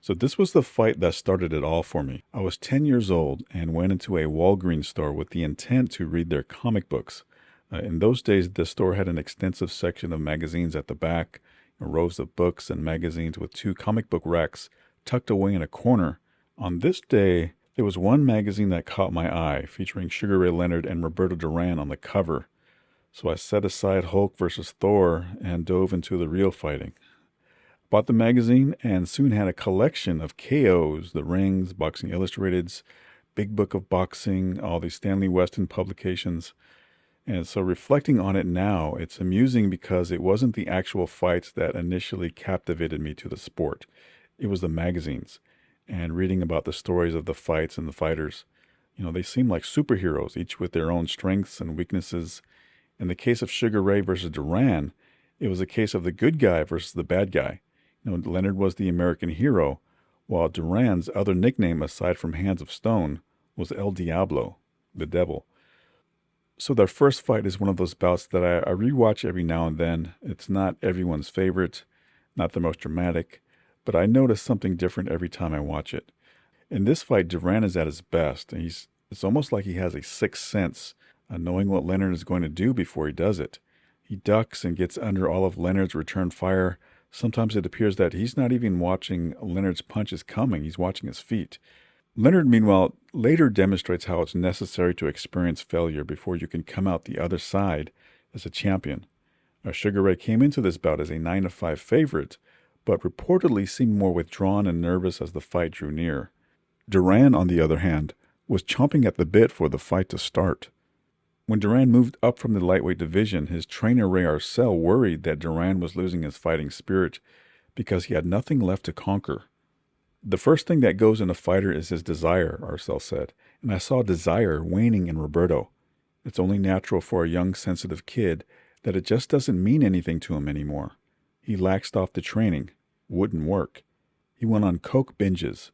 So this was the fight that started it all for me. I was 10 years old and went into a Walgreens store with the intent to read their comic books. In those days, the store had an extensive section of magazines at the back, rows of books and magazines with two comic book racks tucked away in a corner. On this day, there was one magazine that caught my eye, featuring Sugar Ray Leonard and Roberto Duran on the cover. So I set aside Hulk versus Thor and dove into the real fighting. Bought the magazine and soon had a collection of KOs, the Rings, Boxing Illustrateds, Big Book of Boxing, all these Stanley Weston publications. And so reflecting on it now, it's amusing because it wasn't the actual fights that initially captivated me to the sport. It was the magazines and reading about the stories of the fights and the fighters. They seem like superheroes, each with their own strengths and weaknesses. In the case of Sugar Ray versus Duran, it was a case of the good guy versus the bad guy. Leonard was the American hero, while Duran's other nickname, aside from Hands of Stone, was El Diablo, the devil. So their first fight is one of those bouts that I rewatch every now and then. It's not everyone's favorite, not the most dramatic, but I notice something different every time I watch it. In this fight, Duran is at his best. It's almost like he has a sixth sense, knowing what Leonard is going to do before he does it. He ducks and gets under all of Leonard's return fire. Sometimes it appears that he's not even watching Leonard's punches coming, he's watching his feet. Leonard, meanwhile, later demonstrates how it's necessary to experience failure before you can come out the other side as a champion. Sugar Ray came into this bout as a 9-5 favorite, but reportedly seemed more withdrawn and nervous as the fight drew near. Duran, on the other hand, was chomping at the bit for the fight to start. When Duran moved up from the lightweight division, his trainer Ray Arcel worried that Duran was losing his fighting spirit because he had nothing left to conquer. The first thing that goes in a fighter is his desire, Arcel said, and I saw desire waning in Roberto. It's only natural for a young, sensitive kid that it just doesn't mean anything to him anymore. He laxed off the training. Wouldn't work. He went on coke binges.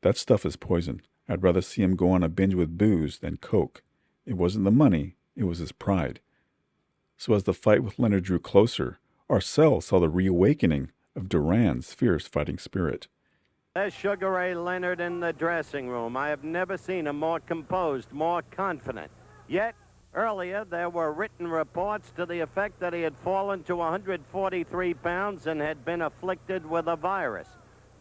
That stuff is poison. I'd rather see him go on a binge with booze than coke. It wasn't the money, it was his pride. So as the fight with Leonard drew closer, Arcel saw the reawakening of Duran's fierce fighting spirit. There's Sugar Ray Leonard in the dressing room. I have never seen him more composed, more confident. Yet, earlier, there were written reports to the effect that he had fallen to 143 pounds and had been afflicted with a virus.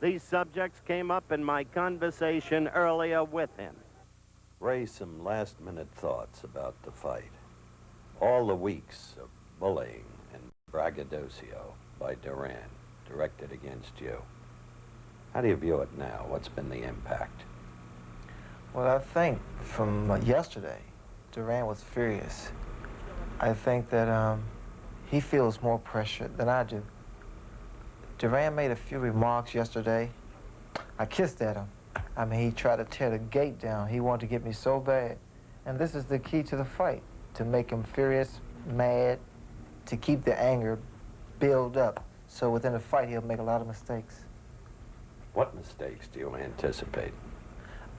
These subjects came up in my conversation earlier with him. Ray, some last-minute thoughts about the fight. All the weeks of bullying and braggadocio by Duran directed against you. How do you view it now? What's been the impact? Well, I think from yesterday, Duran was furious. I think that he feels more pressure than I do. Duran made a few remarks yesterday. I kissed at him. I mean, he tried to tear the gate down. He wanted to get me so bad. And this is the key to the fight, to make him furious, mad, to keep the anger build up. So within the fight, he'll make a lot of mistakes. What mistakes do you anticipate?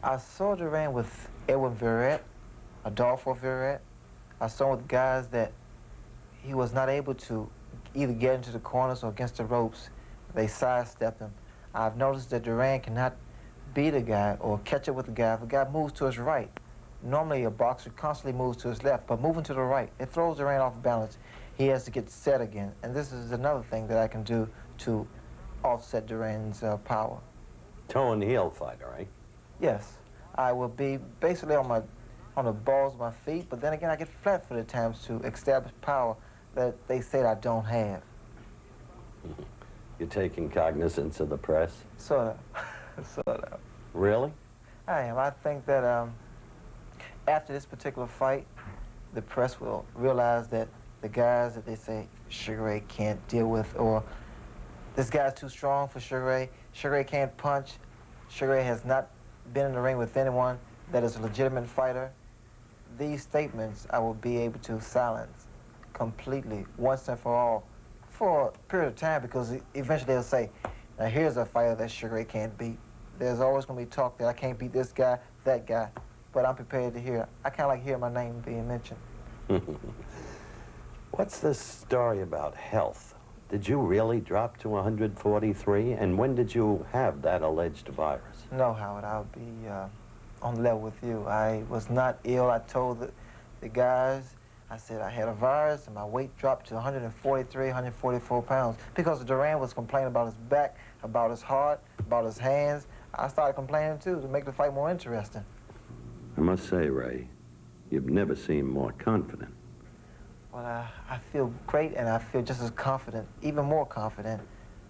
I saw Duran with Edwin Verrett, Adolfo Verrett. I saw with guys that he was not able to either get into the corners or against the ropes. They sidestepped him. I've noticed that Duran cannot beat a guy or catch up with a guy if a guy moves to his right. Normally a boxer constantly moves to his left, but moving to the right, it throws Duran off balance. He has to get set again. And this is another thing that I can do to offset Duran's power. Toe and heel fighter, right? Yes. I will be basically on the balls of my feet, but then again I get flat-footed at times to establish power that they said I don't have. You're taking cognizance of the press? Sort of. Sort of. Really? I am. I think that after this particular fight, the press will realize that the guys that they say Sugar Ray can't deal with, or this guy's too strong for Sugar Ray, Sugar Ray can't punch, Sugar Ray has not been in the ring with anyone that is a legitimate fighter. These statements I will be able to silence completely, once and for a period of time, because eventually they'll say, now here's a fighter that Sugar Ray can't beat. There's always going to be talk that I can't beat this guy, that guy, but I'm prepared to hear. I kind of like hearing my name being mentioned. What's this story about health? Did you really drop to 143? And when did you have that alleged virus? No, Howard, I'll be on level with you. I was not ill. I told the guys, I said I had a virus and my weight dropped to 143, 144 pounds because Duran was complaining about his back, about his heart, about his hands. I started complaining too to make the fight more interesting. I must say, Ray, you've never seemed more confident. Well, I feel great and I feel just as confident, even more confident,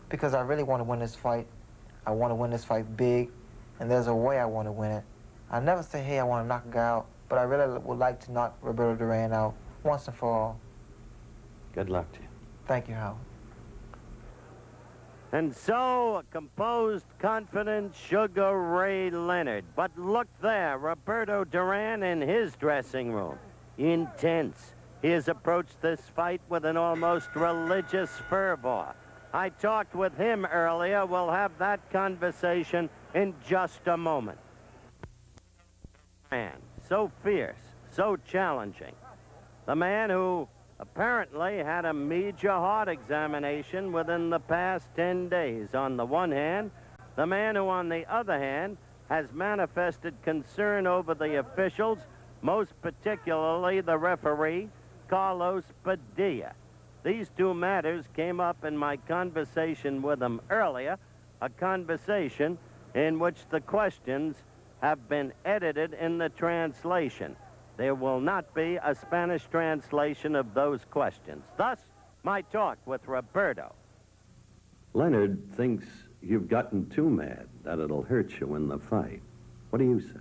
because I really want to win this fight. I want to win this fight big, and there's a way I want to win it. I never say, hey, I want to knock a guy out, but I really would like to knock Roberto Duran out once and for all. Good luck to you. Thank you, Howard. And so, a composed, confident Sugar Ray Leonard. But look there, Roberto Duran in his dressing room. Intense. He has approached this fight with an almost religious fervor. I talked with him earlier. We'll have that conversation in just a moment. Man, so fierce, so challenging. The man who apparently had a major heart examination within the past 10 days. On the one hand, the man who, on the other hand, has manifested concern over the officials, most particularly the referee, Carlos Padilla. These two matters came up in my conversation with him earlier, a conversation in which the questions have been edited in the translation. There will not be a Spanish translation of those questions. Thus, my talk with Roberto. Leonard thinks you've gotten too mad, that it'll hurt you in the fight. What do you say?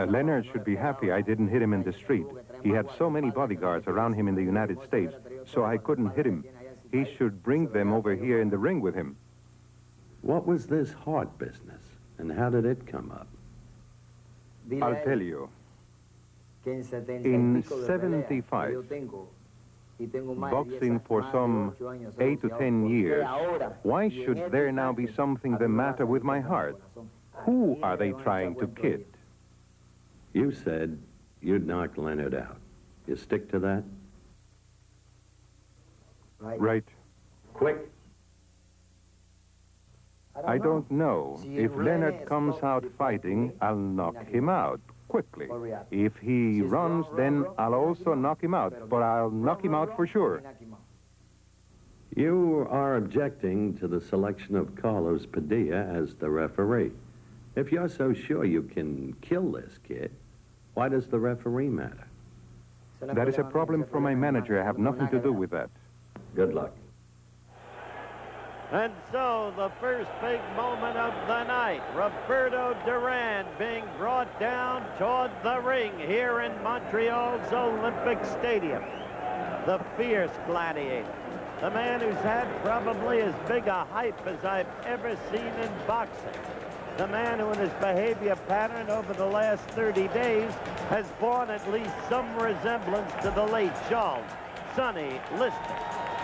Leonard should be happy I didn't hit him in the street. He had so many bodyguards around him in the United States, so I couldn't hit him. He should bring them over here in the ring with him. What was this heart business, and how did it come up? I'll tell you. In 75, boxing for some 8 to 10 years, why should there now be something the matter with my heart? Who are they trying to kid? You said you'd knock Leonard out. You stick to that? Right. Quick. I don't know. If Leonard comes out fighting, I'll knock him out quickly. If he runs, then I'll also knock him out, but I'll knock him out for sure. You are objecting to the selection of Carlos Padilla as the referee. If you're so sure you can kill this kid, why does the referee matter? That is a problem for my manager. I have nothing to do with that. Good luck. And so, the first big moment of the night, Roberto Duran being brought down toward the ring here in Montreal's Olympic Stadium. The fierce gladiator. The man who's had probably as big a hype as I've ever seen in boxing. The man who in his behavior pattern over the last 30 days has borne at least some resemblance to the late Charles Sonny Liston.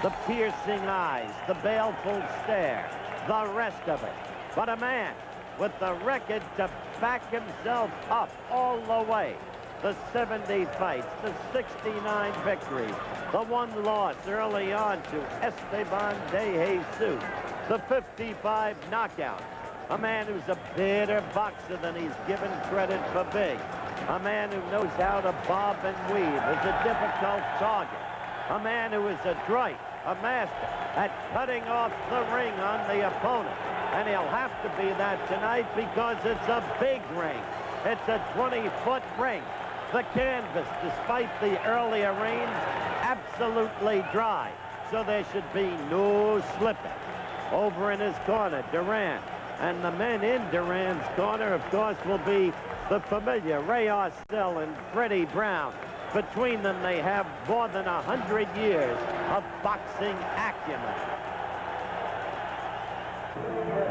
The piercing eyes, the baleful stare, the rest of it. But a man with the record to back himself up all the way. The 70 fights, the 69 victories, the one loss early on to Esteban de Jesus, the 55 knockouts. A man who's a better boxer than he's given credit for being. A man who knows how to bob and weave, is a difficult target. A man who is adroit, a master at cutting off the ring on the opponent. And he'll have to be that tonight because it's a big ring. It's a 20-foot ring. The canvas, despite the earlier rains, absolutely dry. So there should be no slipping. Over in his corner, Duran. And the men in Duran's corner, of course, will be the familiar Ray Arcel and Freddie Brown. Between them, they have more than 100 years of boxing acumen.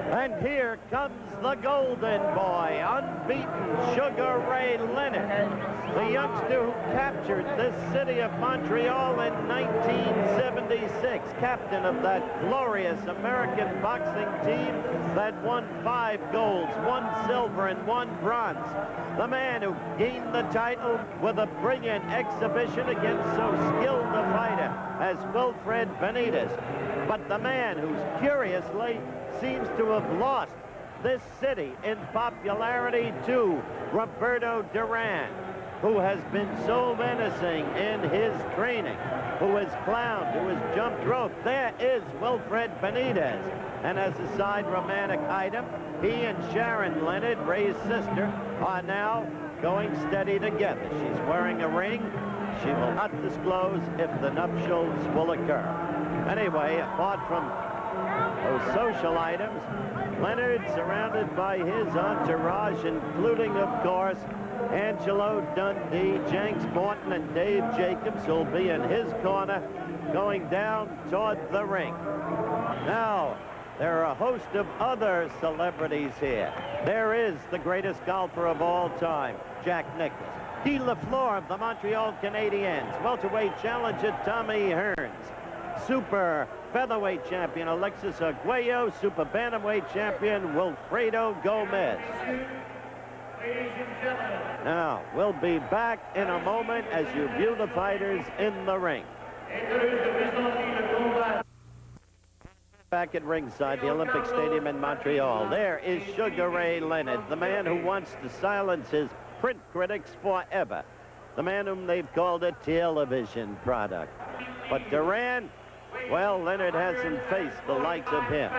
And here comes the golden boy, unbeaten Sugar Ray Leonard, the youngster who captured this city of Montreal in 1976, captain of that glorious American boxing team that won 5 golds, 1 silver, and 1 bronze. The man who gained the title with a brilliant exhibition against so skilled a fighter as Wilfred Benitez. But the man who's curiously seems to have lost this city in popularity to Roberto Duran, who has been so menacing in his training, who has clowned, who has jumped rope. There is Wilfred Benitez. And as a side romantic item, he and Sharon Leonard, Ray's sister, are now going steady together. She's wearing a ring. She will not disclose if the nuptials will occur. Anyway, apart from those social items, Leonard, surrounded by his entourage, including, of course, Angelo Dundee, Jenks Morton, and Dave Jacobs, who'll be in his corner going down toward the ring. Now, there are a host of other celebrities here. There is the greatest golfer of all time, Jack Nicklaus. Guy Lafleur of the Montreal Canadiens, welterweight challenger Tommy Hearns, super featherweight champion Alexis Arguello, super bantamweight champion Wilfredo Gomez. Now, we'll be back in a moment as you view the fighters in the ring. Back at ringside, the Olympic Stadium in Montreal, there is Sugar Ray Leonard, the man who wants to silence his print critics forever, the man whom they've called a television product. But Duran, well, Leonard hasn't faced the likes of him.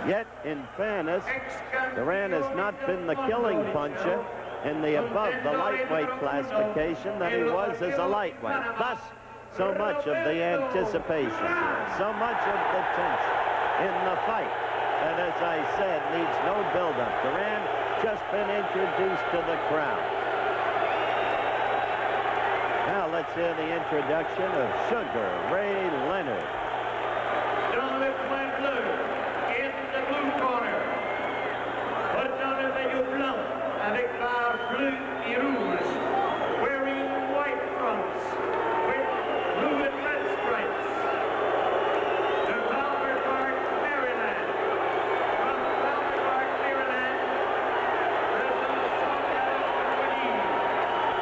Yet, in fairness, Duran has not been the killing puncher in the above the lightweight classification that he was as a lightweight. Thus, so much of the anticipation, so much of the tension in the fight that, as I said, needs no build-up. Duran just been introduced to the crowd. Now let's hear the introduction of Sugar Ray Leonard. Dans le coin bleu, in the blue corner, portant le maillot blanc avec barre bleue et rouge, wearing white fronts with blue and red stripes. To Palmer Park, Maryland. From Palmer Park, Maryland, President Sonia Winnie,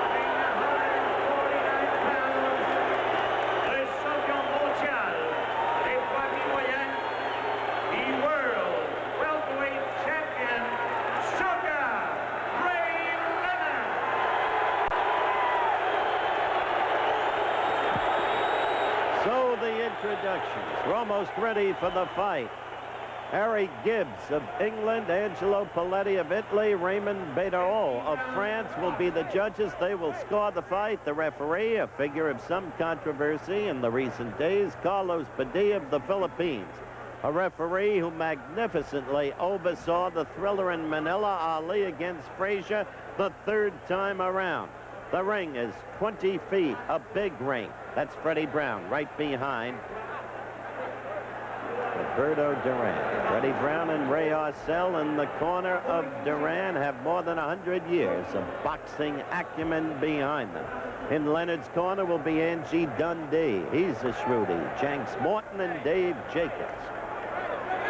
weighing 149 pounds, le champion mondial. The world welterweight champion, Sugar Ray Leonard. So the introductions. We're almost ready for the fight. Harry Gibbs of England, Angelo Paletti of Italy, Raymond Bedarot of France will be the judges. They will score the fight. The referee, a figure of some controversy in the recent days, Carlos Padilla of the Philippines. A referee who magnificently oversaw the thriller in Manila, Ali against Frazier, the 3rd time around. The ring is 20 feet, a big ring. That's Freddie Brown right behind Roberto Duran. Freddie Brown and Ray Arcel in the corner of Duran have more than 100 years of boxing acumen behind them. In Leonard's corner will be Angie Dundee. He's a shrewdie. Jenks Morton and Dave Jacobs.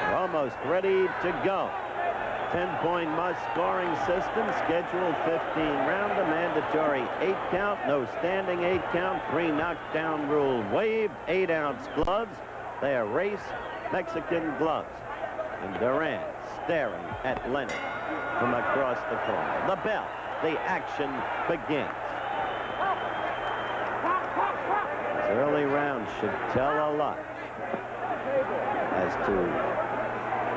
We're almost ready to go. 10-point must-scoring system, scheduled 15-rounder, mandatory 8-count, no standing 8-count, 3 knockdown rule waived, 8-ounce gloves. They are race Mexican gloves. And Duran staring at Leonard from across the corner. The bell, the action begins. This early round should tell a lot as to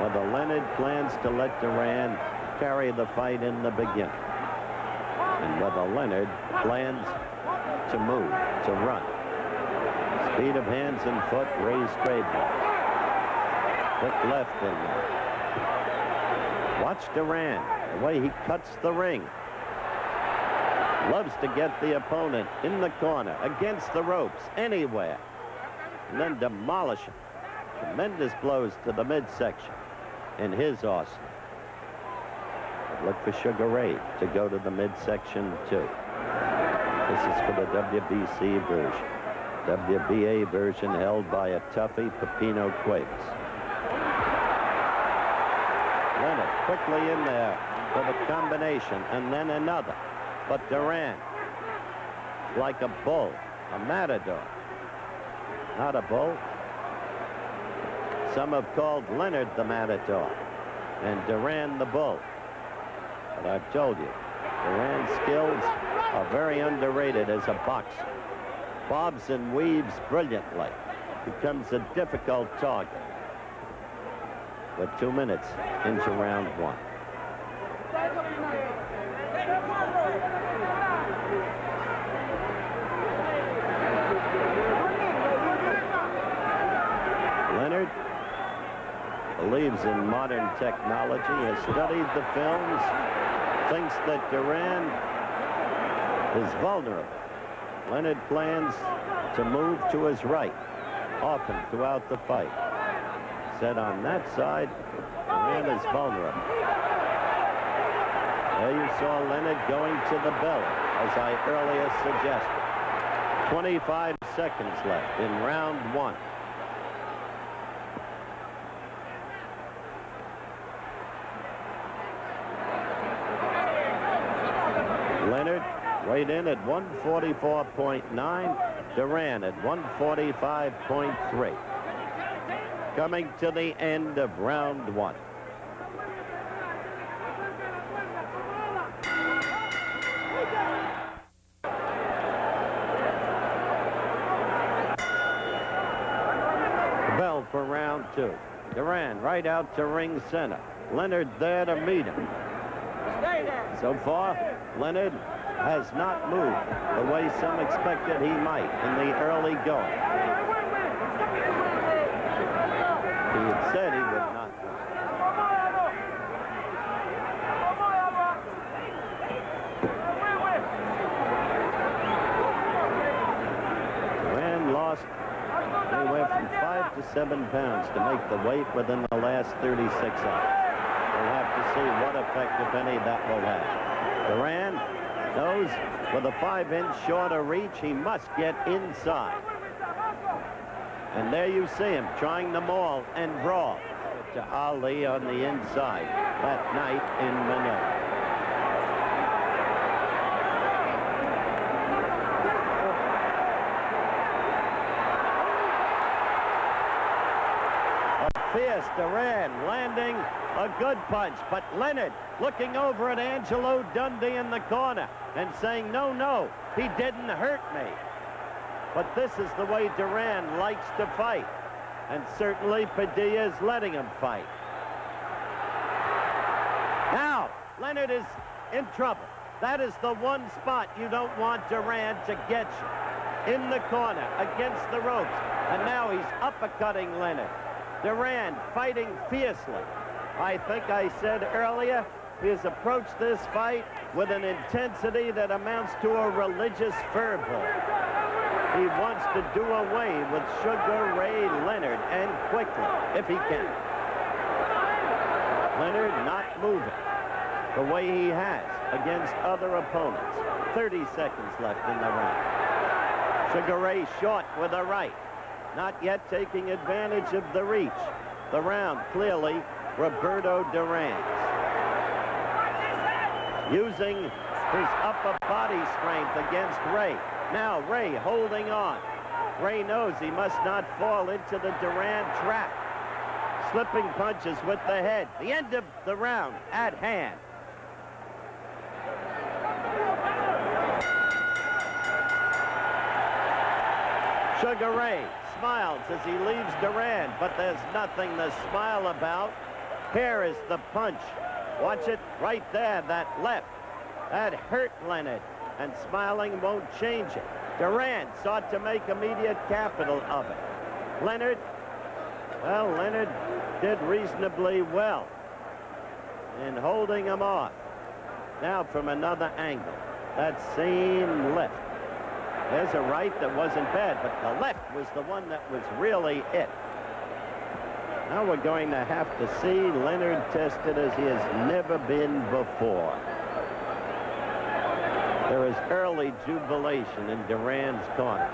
whether Leonard plans to let Duran carry the fight in the beginning, and whether Leonard plans to move, to run. Speed of hands and foot, Ray's trademark. Quick left in there. Watch Duran, the way he cuts the ring. Loves to get the opponent in the corner, against the ropes, anywhere, and then demolish him. Tremendous blows to the midsection in his arsenal. Look for Sugar Ray to go to the midsection, too. This is for the WBC version. WBA version held by a toughie, Pepino Quakes. Leonard quickly in there for the combination, and then another. But Duran, like a bull, a matador. Not a bull. Some have called Leonard the matador and Duran the bull. But I've told you, Duran's skills are very underrated as a boxer. Bobs and weaves brilliantly. Becomes a difficult target. We're 2 minutes into round one. Leonard believes in modern technology, has studied the films, thinks that Duran is vulnerable. Leonard plans to move to his right often throughout the fight. Said on that side, Duran is vulnerable. There you saw Leonard going to the belly, as I earlier suggested. 25 seconds left in round one. Leonard weighed in at 144.9, Duran at 145.3. Coming to the end of round one. Bell for round two. Duran right out to ring center. Leonard there to meet him. So far, Leonard has not moved the way some expected he might in the early going. He had said he would not move. Duran lost anywhere from 5 to 7 pounds to make the weight within the last 36 hours. We'll have to see what effect, if any, that will have. Duran knows with a 5-inch shorter reach, he must get inside. And there you see him trying the maul and brawl to Ali on the inside that night in Manila. Fierce Duran landing a good punch, but Leonard looking over at Angelo Dundee in the corner and saying, no, no, he didn't hurt me. But this is the way Duran likes to fight, and certainly Padilla is letting him fight. Now, Leonard is in trouble. That is the one spot you don't want Duran to get you. In the corner, against the ropes, and now he's uppercutting Leonard. Duran fighting fiercely. I think I said earlier, he has approached this fight with an intensity that amounts to a religious fervor. He wants to do away with Sugar Ray Leonard, and quickly, if he can. Leonard not moving the way he has against other opponents. 30 seconds left in the round. Sugar Ray short with a right. Not yet taking advantage of the reach. The round clearly Roberto Duran's. Using his upper body strength against Ray. Now Ray holding on. Ray knows he must not fall into the Duran trap. Slipping punches with the head. The end of the round at hand. Sugar Ray smiles as he leaves Duran, but there's nothing to smile about. Here is the punch. Watch it right there, that left. That hurt Leonard, and smiling won't change it. Duran sought to make immediate capital of it. Leonard, well, Leonard did reasonably well in holding him off. Now from another angle, that same left. There's a right that wasn't bad, but the left was the one that was really it. Now we're going to have to see Leonard tested as he has never been before. There is early jubilation in Duran's corner.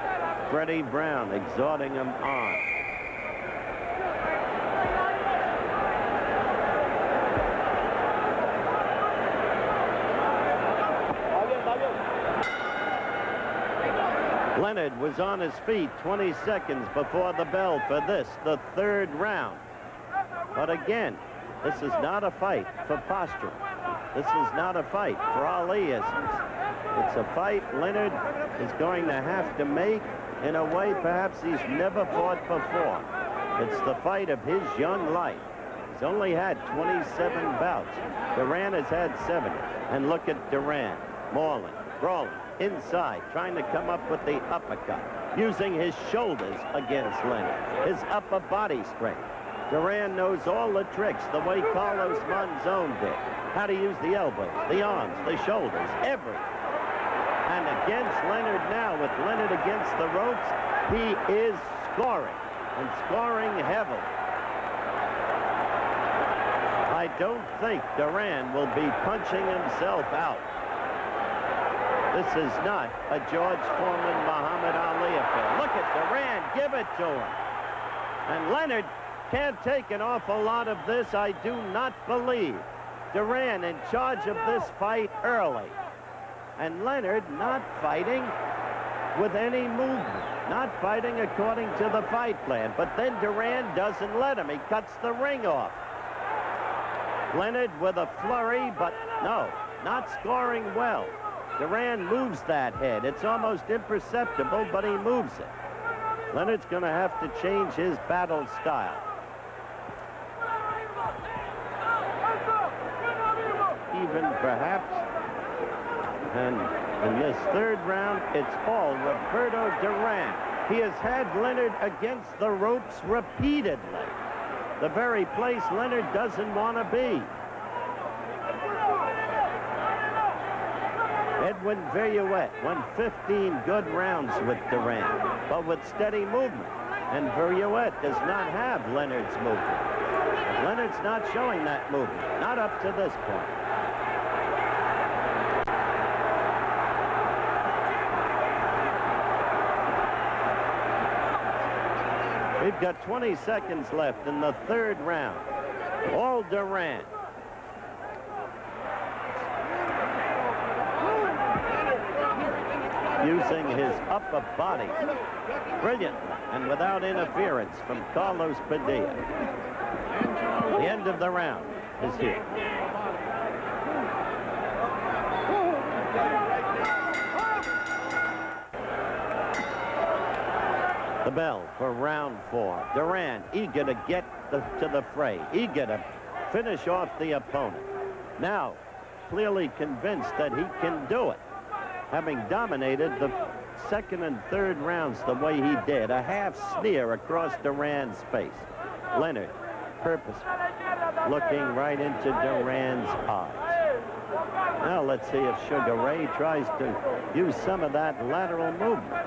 Freddie Brown exhorting him on. Leonard was on his feet 20 seconds before the bell for this, the third round. But again, this is not a fight for posture. This is not a fight for Aliisms. It's a fight Leonard is going to have to make in a way perhaps he's never fought before. It's the fight of his young life. He's only had 27 bouts. Duran has had 70. And look at Duran, mauling, brawling, inside, trying to come up with the uppercut, using his shoulders against Leonard, his upper body strength. Duran knows all the tricks, the way Carlos Monzon did. How to use the elbows, the arms, the shoulders, everything. And against Leonard now, with Leonard against the ropes, he is scoring, and scoring heavily. I don't think Duran will be punching himself out. This is not a George Foreman, Muhammad Ali affair. Look at Duran, give it to him. And Leonard can't take an awful lot of this, I do not believe. Duran in charge of this fight early. And Leonard not fighting with any movement, not fighting according to the fight plan. But then Duran doesn't let him. He cuts the ring off. Leonard with a flurry, but no, not scoring well. Duran moves that head. It's almost imperceptible, but he moves it. Leonard's going to have to change his battle style. Even perhaps. And in this third round, it's all Roberto Duran. He has had Leonard against the ropes repeatedly. The very place Leonard doesn't want to be. Edwin Viruet won 15 good rounds with Duran, but with steady movement. And Viruet does not have Leonard's movement. Leonard's not showing that movement, not up to this point. We've got 20 seconds left in the third round. All Duran. Using his upper body brilliantly and without interference from Carlos Padilla. The end of the round is here. The bell for round 4. Duran eager to get to the fray, eager to finish off the opponent. Now clearly convinced that he can do it, having dominated the second and third rounds the way he did. A half sneer across Duran's face. Leonard, purposeful, looking right into Duran's eyes. Now let's see if Sugar Ray tries to use some of that lateral movement,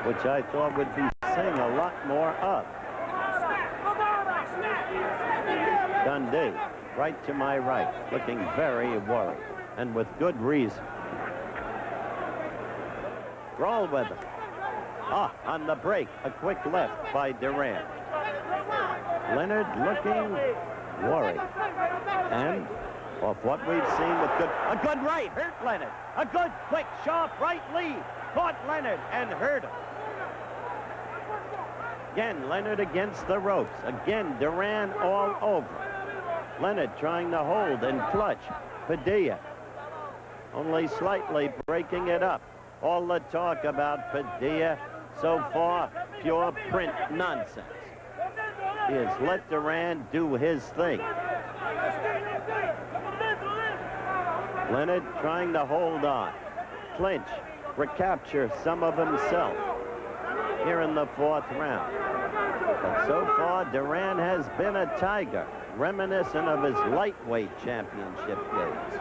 which I thought would be seeing a lot more of. Dundee, right to my right, looking very worried, and with good reason. Brawl with him. On the break, a quick left by Duran. Leonard looking worried. And off what we've seen with a good right, hurt Leonard. A good, quick, sharp right lead. Caught Leonard and hurt him. Again, Leonard against the ropes. Again, Duran all over. Leonard trying to hold and clutch. Padilla only slightly breaking it up. All the talk about Padilla so far, pure print nonsense. He has let Duran do his thing. Leonard trying to hold on, clinch, recapture some of himself here in the fourth round. But so far, Duran has been a tiger, reminiscent of his lightweight championship days.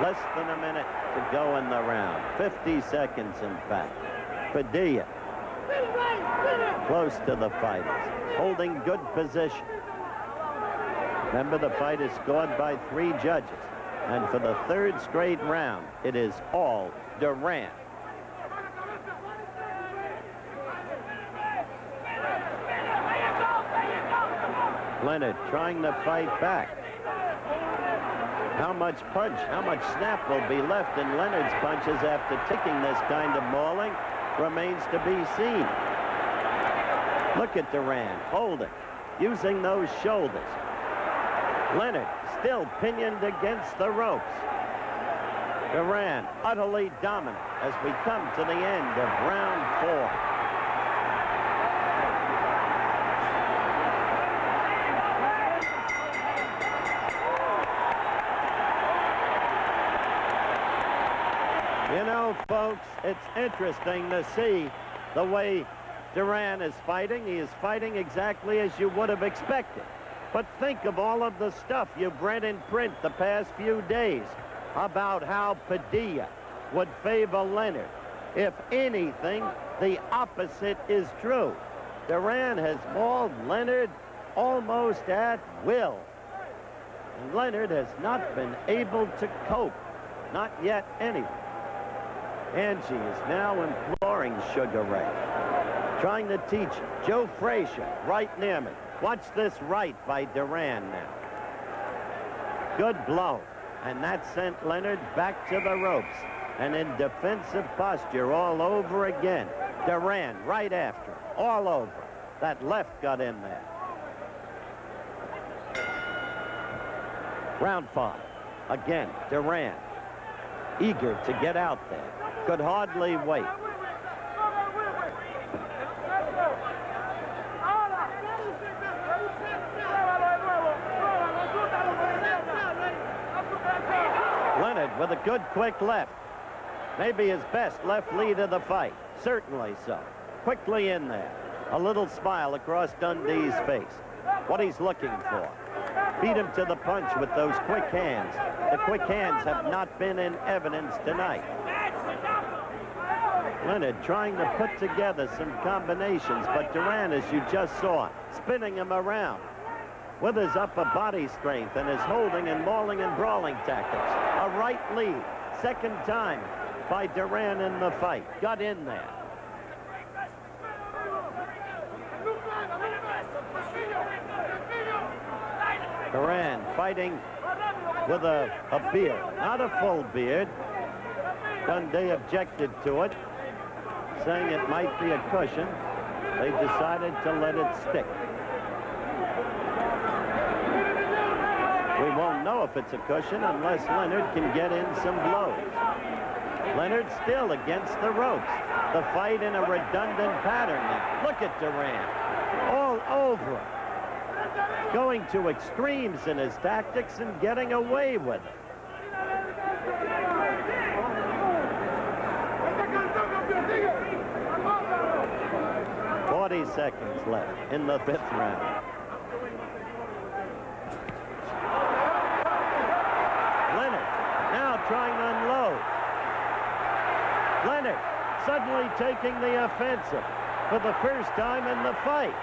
Less than a minute to go in the round. 50 seconds, in fact. Padilla close to the fighters, holding good position. Remember, the fight is scored by 3 judges. And for the 3rd straight round, it is all Duran. Leonard trying to fight back. How much punch, how much snap will be left in Leonard's punches after taking this kind of mauling remains to be seen. Look at Duran holding, using those shoulders. Leonard still pinioned against the ropes. Duran utterly dominant as we come to the end of round 4. You know, folks, it's interesting to see the way Duran is fighting. He is fighting exactly as you would have expected. But think of all of the stuff you've read in print the past few days about how Padilla would favor Leonard. If anything, the opposite is true. Duran has mauled Leonard almost at will. And Leonard has not been able to cope. Not yet, anyway. Angie is now imploring Sugar Ray, trying to teach him. Joe Frazier right near me. Watch this right by Duran now. Good blow. And that sent Leonard back to the ropes. And in defensive posture all over again. Duran right after, all over. That left got in there. Round 5. Again, Duran, eager to get out there. Could hardly wait. Leonard with a good quick left. Maybe his best left lead of the fight. Certainly so. Quickly in there. A little smile across Dundee's face. What he's looking for. Beat him to the punch with those quick hands. The quick hands have not been in evidence tonight. Leonard trying to put together some combinations, but Duran, as you just saw, spinning him around with his upper body strength and his holding and mauling and brawling tactics. A right lead, second time by Duran in the fight. Got in there. Duran fighting with a beard, not a full beard. Dundee objected to it, saying it might be a cushion. They decided to let it stick. We won't know if it's a cushion unless Leonard can get in some blows. Leonard still against the ropes. The fight in a redundant pattern now. Look at Duran. All over him. Going to extremes in his tactics and getting away with it. "40 seconds left in the 5th round. Leonard now trying to unload. Leonard suddenly taking the offensive for the first time in the fight.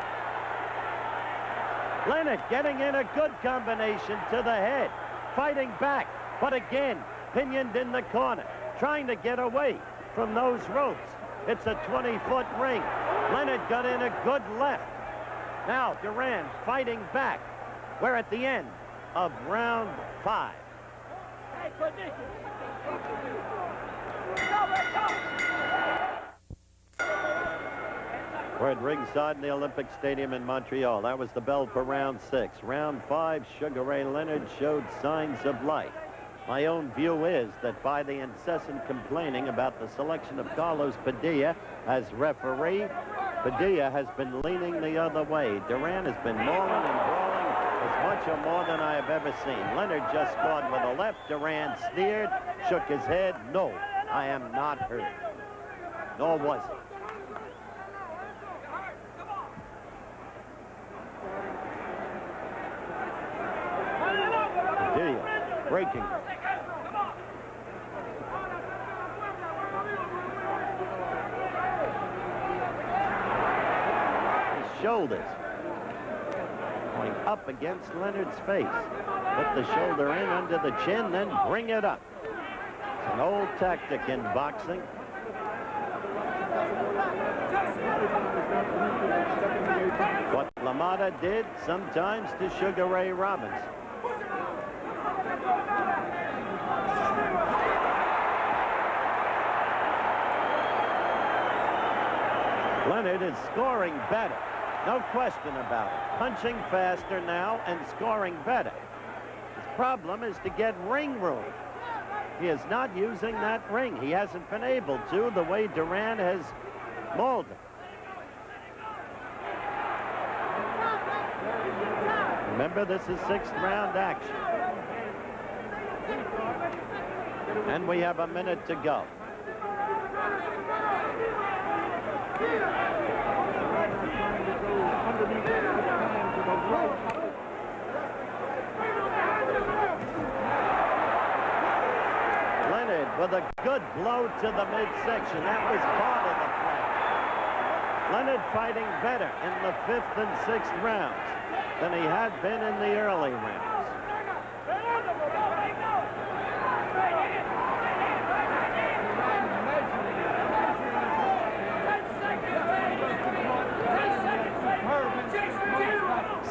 Leonard getting in a good combination to the head, fighting back, but again pinioned in the corner, trying to get away from those ropes. It's a 20-foot ring. Leonard got in a good left. Now Duran fighting back. We're at the end of round 5. We're at ringside in the Olympic Stadium in Montreal. That was the bell for round 6. Round 5, Sugar Ray Leonard showed signs of life. My own view is that by the incessant complaining about the selection of Carlos Padilla as referee, Padilla has been leaning the other way. Duran has been mauling and brawling as much or more than I have ever seen. Leonard just scored with a left. Duran sneered, shook his head. No, I am not hurt. Nor was he. Padilla breaking. shoulders. Going up against Leonard's face. Put the shoulder in under the chin, then bring it up. It's an old tactic in boxing. What LaMotta did sometimes to Sugar Ray Robinson. Leonard is scoring better. No question about it. Punching faster now and scoring better. His problem is to get ring room. He is not using that ring. He hasn't been able to the way Duran has mauled him. Remember, this is 6th round action. And we have a minute to go. Leonard with a good blow to the midsection. That was part of the plan. Leonard fighting better in the 5th and 6th rounds than he had been in the early rounds.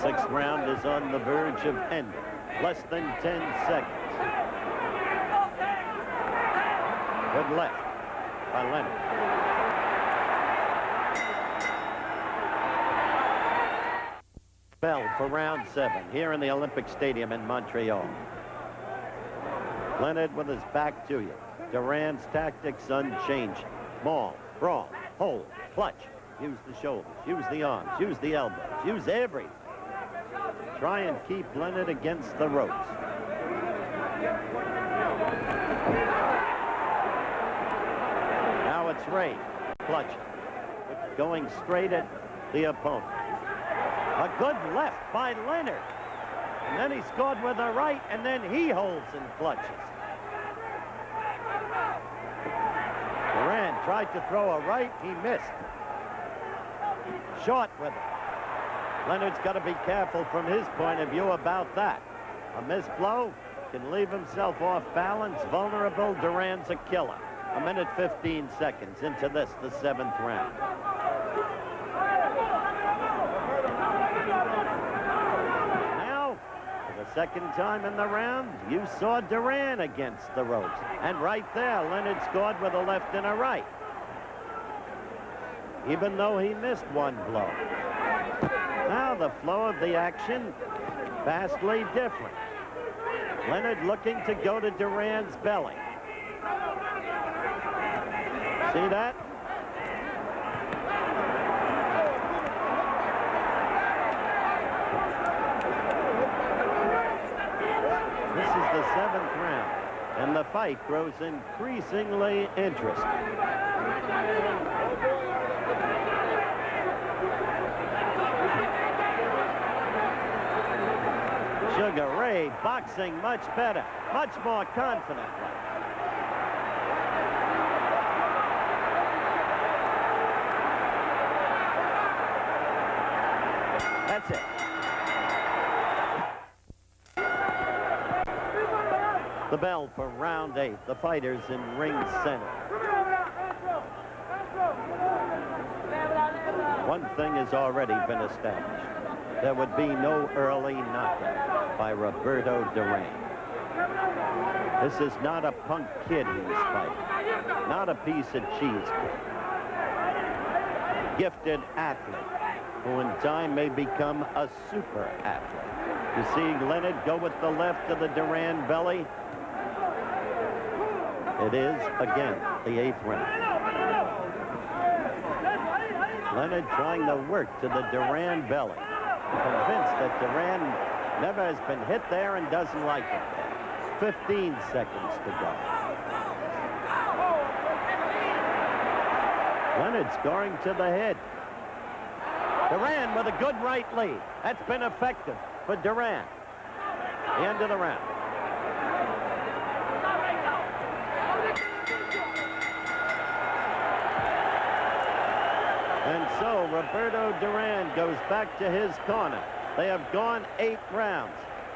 Sixth round is on the verge of ending. Less than 10 seconds. Good left by Leonard. Bell for round 7 here in the Olympic Stadium in Montreal. Leonard with his back to you. Duran's tactics unchanging. Maul, brawl, hold, clutch. Use the shoulders, use the arms, use the elbows, use everything. Try and keep Leonard against the ropes. Now it's Ray, clutching, going straight at the opponent. A good left by Leonard. And then he scored with a right, and then he holds and clutches. Duran tried to throw a right, he missed. Short with it. Leonard's got to be careful from his point of view about that. A missed blow can leave himself off balance, vulnerable. Duran's a killer. A minute 15 seconds into this, the 7th round. Now, for the second time in the round, you saw Duran against the ropes. And right there, Leonard scored with a left and a right. Even though he missed one blow. Now the flow of the action, vastly different. Leonard looking to go to Duran's belly. See that? This is the 7th round, and the fight grows increasingly interesting. Sugar Ray boxing much better, much more confidently. That's it. The bell for round 8. The fighters in ring center. One thing has already been established. There would be no early knockout by Roberto Duran. This is not a punk kid he's fighting. Not a piece of cheesecake. Gifted athlete who in time may become a super athlete. You see Leonard go with the left of the Duran belly. It is, again, the 8th round. Leonard trying to work to the Duran belly. Convinced that Duran never has been hit there and doesn't like it there. 15 seconds to go. Leonard scoring to the head. Duran with a good right lead. That's been effective for Duran. The end of the round. And so Roberto Duran goes back to his corner. They have gone 8 rounds.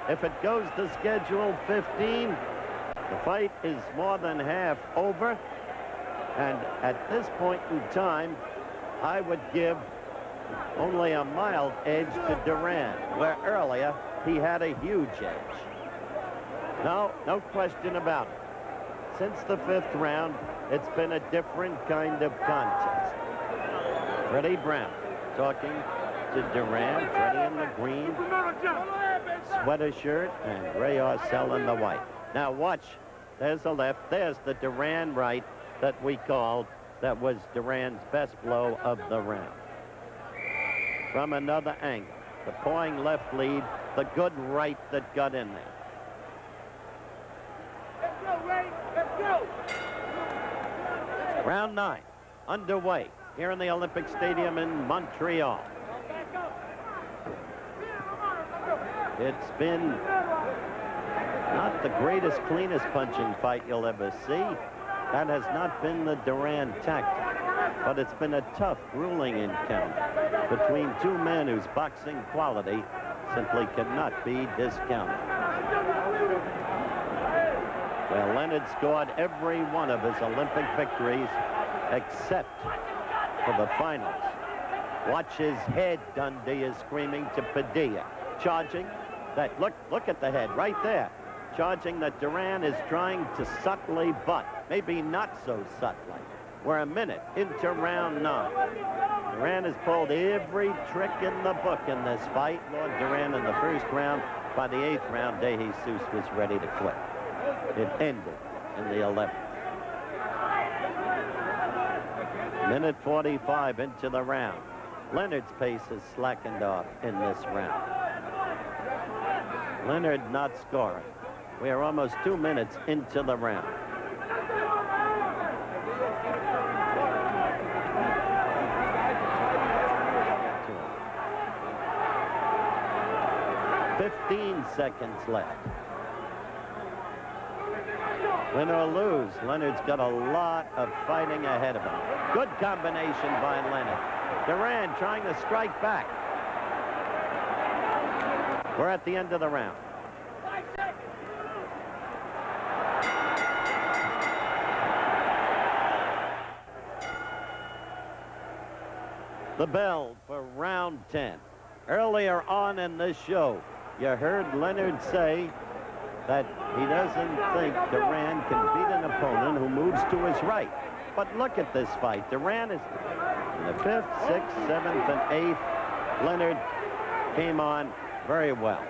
If it goes to schedule 15, the fight is more than half over. And at this point in time, I would give only a mild edge to Duran, where earlier he had a huge edge. No question about it. Since the 5th round, it's been a different kind of contest. Freddie Brown talking to Duran. Freddie in the green sweater shirt and Ray Arcel in the white. Now watch. There's the left. There's the Duran right that we called. That was Duran's best blow of the round. From another angle, the pawing left lead, the good right that got in there. Let's go, Ray. Let's go. Round 9 underway here in the Olympic Stadium in Montreal. It's been not the greatest, cleanest punching fight you'll ever see. That has not been the Duran tactic, but it's been a tough, grueling encounter between 2 men whose boxing quality simply cannot be discounted. Well, Leonard scored every one of his Olympic victories except for the finals. Watch his head, Dundee is screaming to Padilla. Charging that, look at the head right there. Charging that Duran is trying to subtly butt, maybe not so subtly. We're a minute into round 9. Duran has pulled every trick in the book in this fight. Lord Duran in the 1st round. By the 8th round, De Jesus was ready to quit. It ended in the 11th. Minute 45 into the round. Leonard's pace has slackened off in this round. Leonard not scoring. We are almost 2 minutes into the round. "15 seconds left. Win or lose, Leonard's got a lot of fighting ahead of him. Good combination by Leonard. Duran trying to strike back. We're at the end of the round. The bell for round 10. Earlier on in this show, you heard Leonard say that he doesn't think Duran can beat an opponent who moves to his right. But look at this fight. Duran is in the 5th, 6th, 7th, and 8th. Leonard came on very well.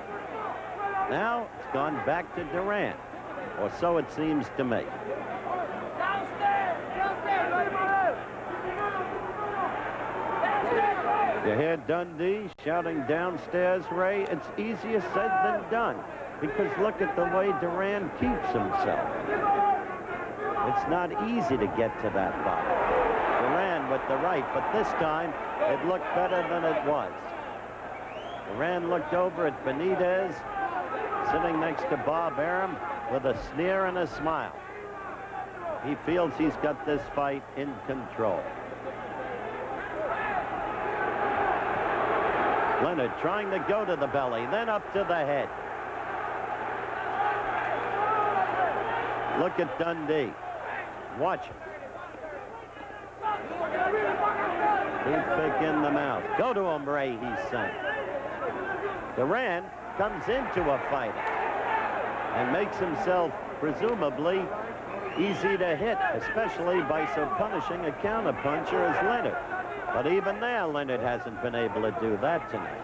Now it's gone back to Duran, or so it seems to me. You hear Dundee shouting downstairs, Ray. It's easier said than done, because look at the way Duran keeps himself. It's not easy to get to that bottom. Duran with the right, but this time it looked better than it was. Duran looked over at Benitez, sitting next to Bob Arum with a sneer and a smile. He feels he's got this fight in control. Leonard trying to go to the belly, then up to the head. Look at Dundee. Watch him. Toothpick in the mouth. Go to him, Ray, he's saying. Duran comes into a fight and makes himself presumably easy to hit, especially by so punishing a counterpuncher as Leonard. But even there, Leonard hasn't been able to do that tonight.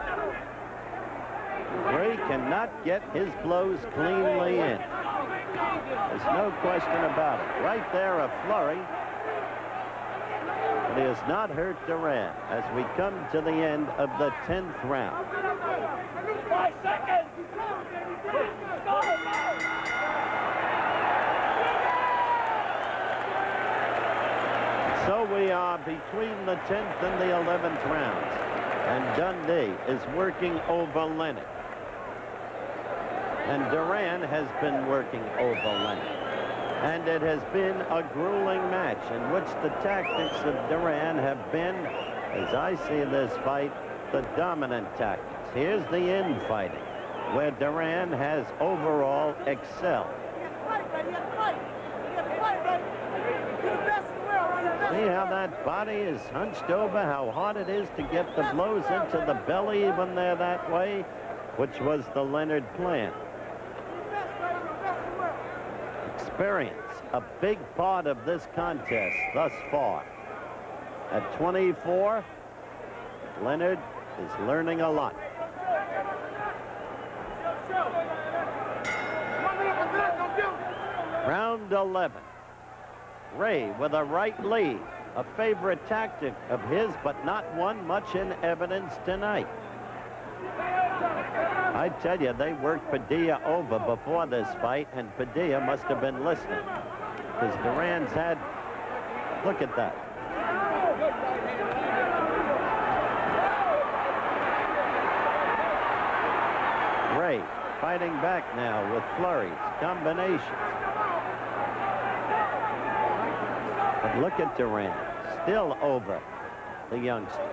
Ray cannot get his blows cleanly in. There's no question about it. Right there, a flurry. But he has not hurt Duran as we come to the end of the 10th round. 5 seconds. So we are between the 10th and the 11th rounds. And Dundee is working over Leonard. And Duran has been working over Leonard. And it has been a grueling match in which the tactics of Duran have been As I see this fight, the dominant tactics. Here's the infighting, where Duran has overall excelled. See how that body is hunched over, how hard it is to get the blows into the belly when they're that way, which was the Leonard plan. Experience, a big part of this contest thus far. At 24, Leonard is learning a lot. Round 11. Ray with a right lead, a favorite tactic of his, but not one much in evidence tonight. I tell you, they worked Padilla over before this fight, and Padilla must have been listening, because Duran's had, look at that. Ray fighting back now with flurries, combinations. But look at Duran, still over the youngster.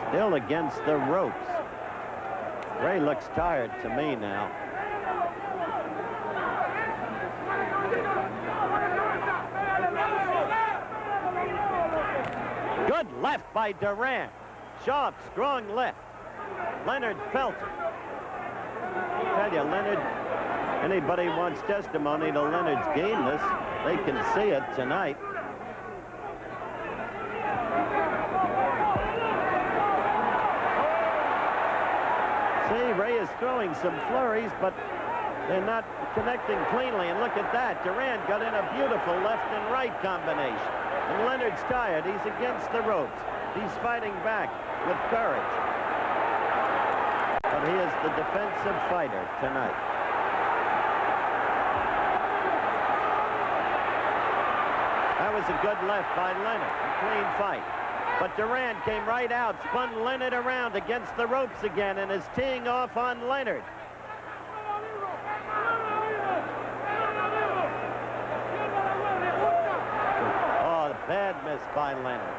Still against the ropes. Ray looks tired to me now. Good left by Duran. Sharp, strong left. Leonard felt it. I tell you, Leonard, anybody wants testimony to Leonard's gameness, they can see it tonight. See, Ray is throwing some flurries, but they're not connecting cleanly. And look at that. Duran got in a beautiful left and right combination. And Leonard's tired. He's against the ropes. He's fighting back with courage. But he is the defensive fighter tonight. That was a good left by Leonard. A clean fight. But Duran came right out, spun Leonard around against the ropes again, and is teeing off on Leonard. Oh, bad miss by Leonard.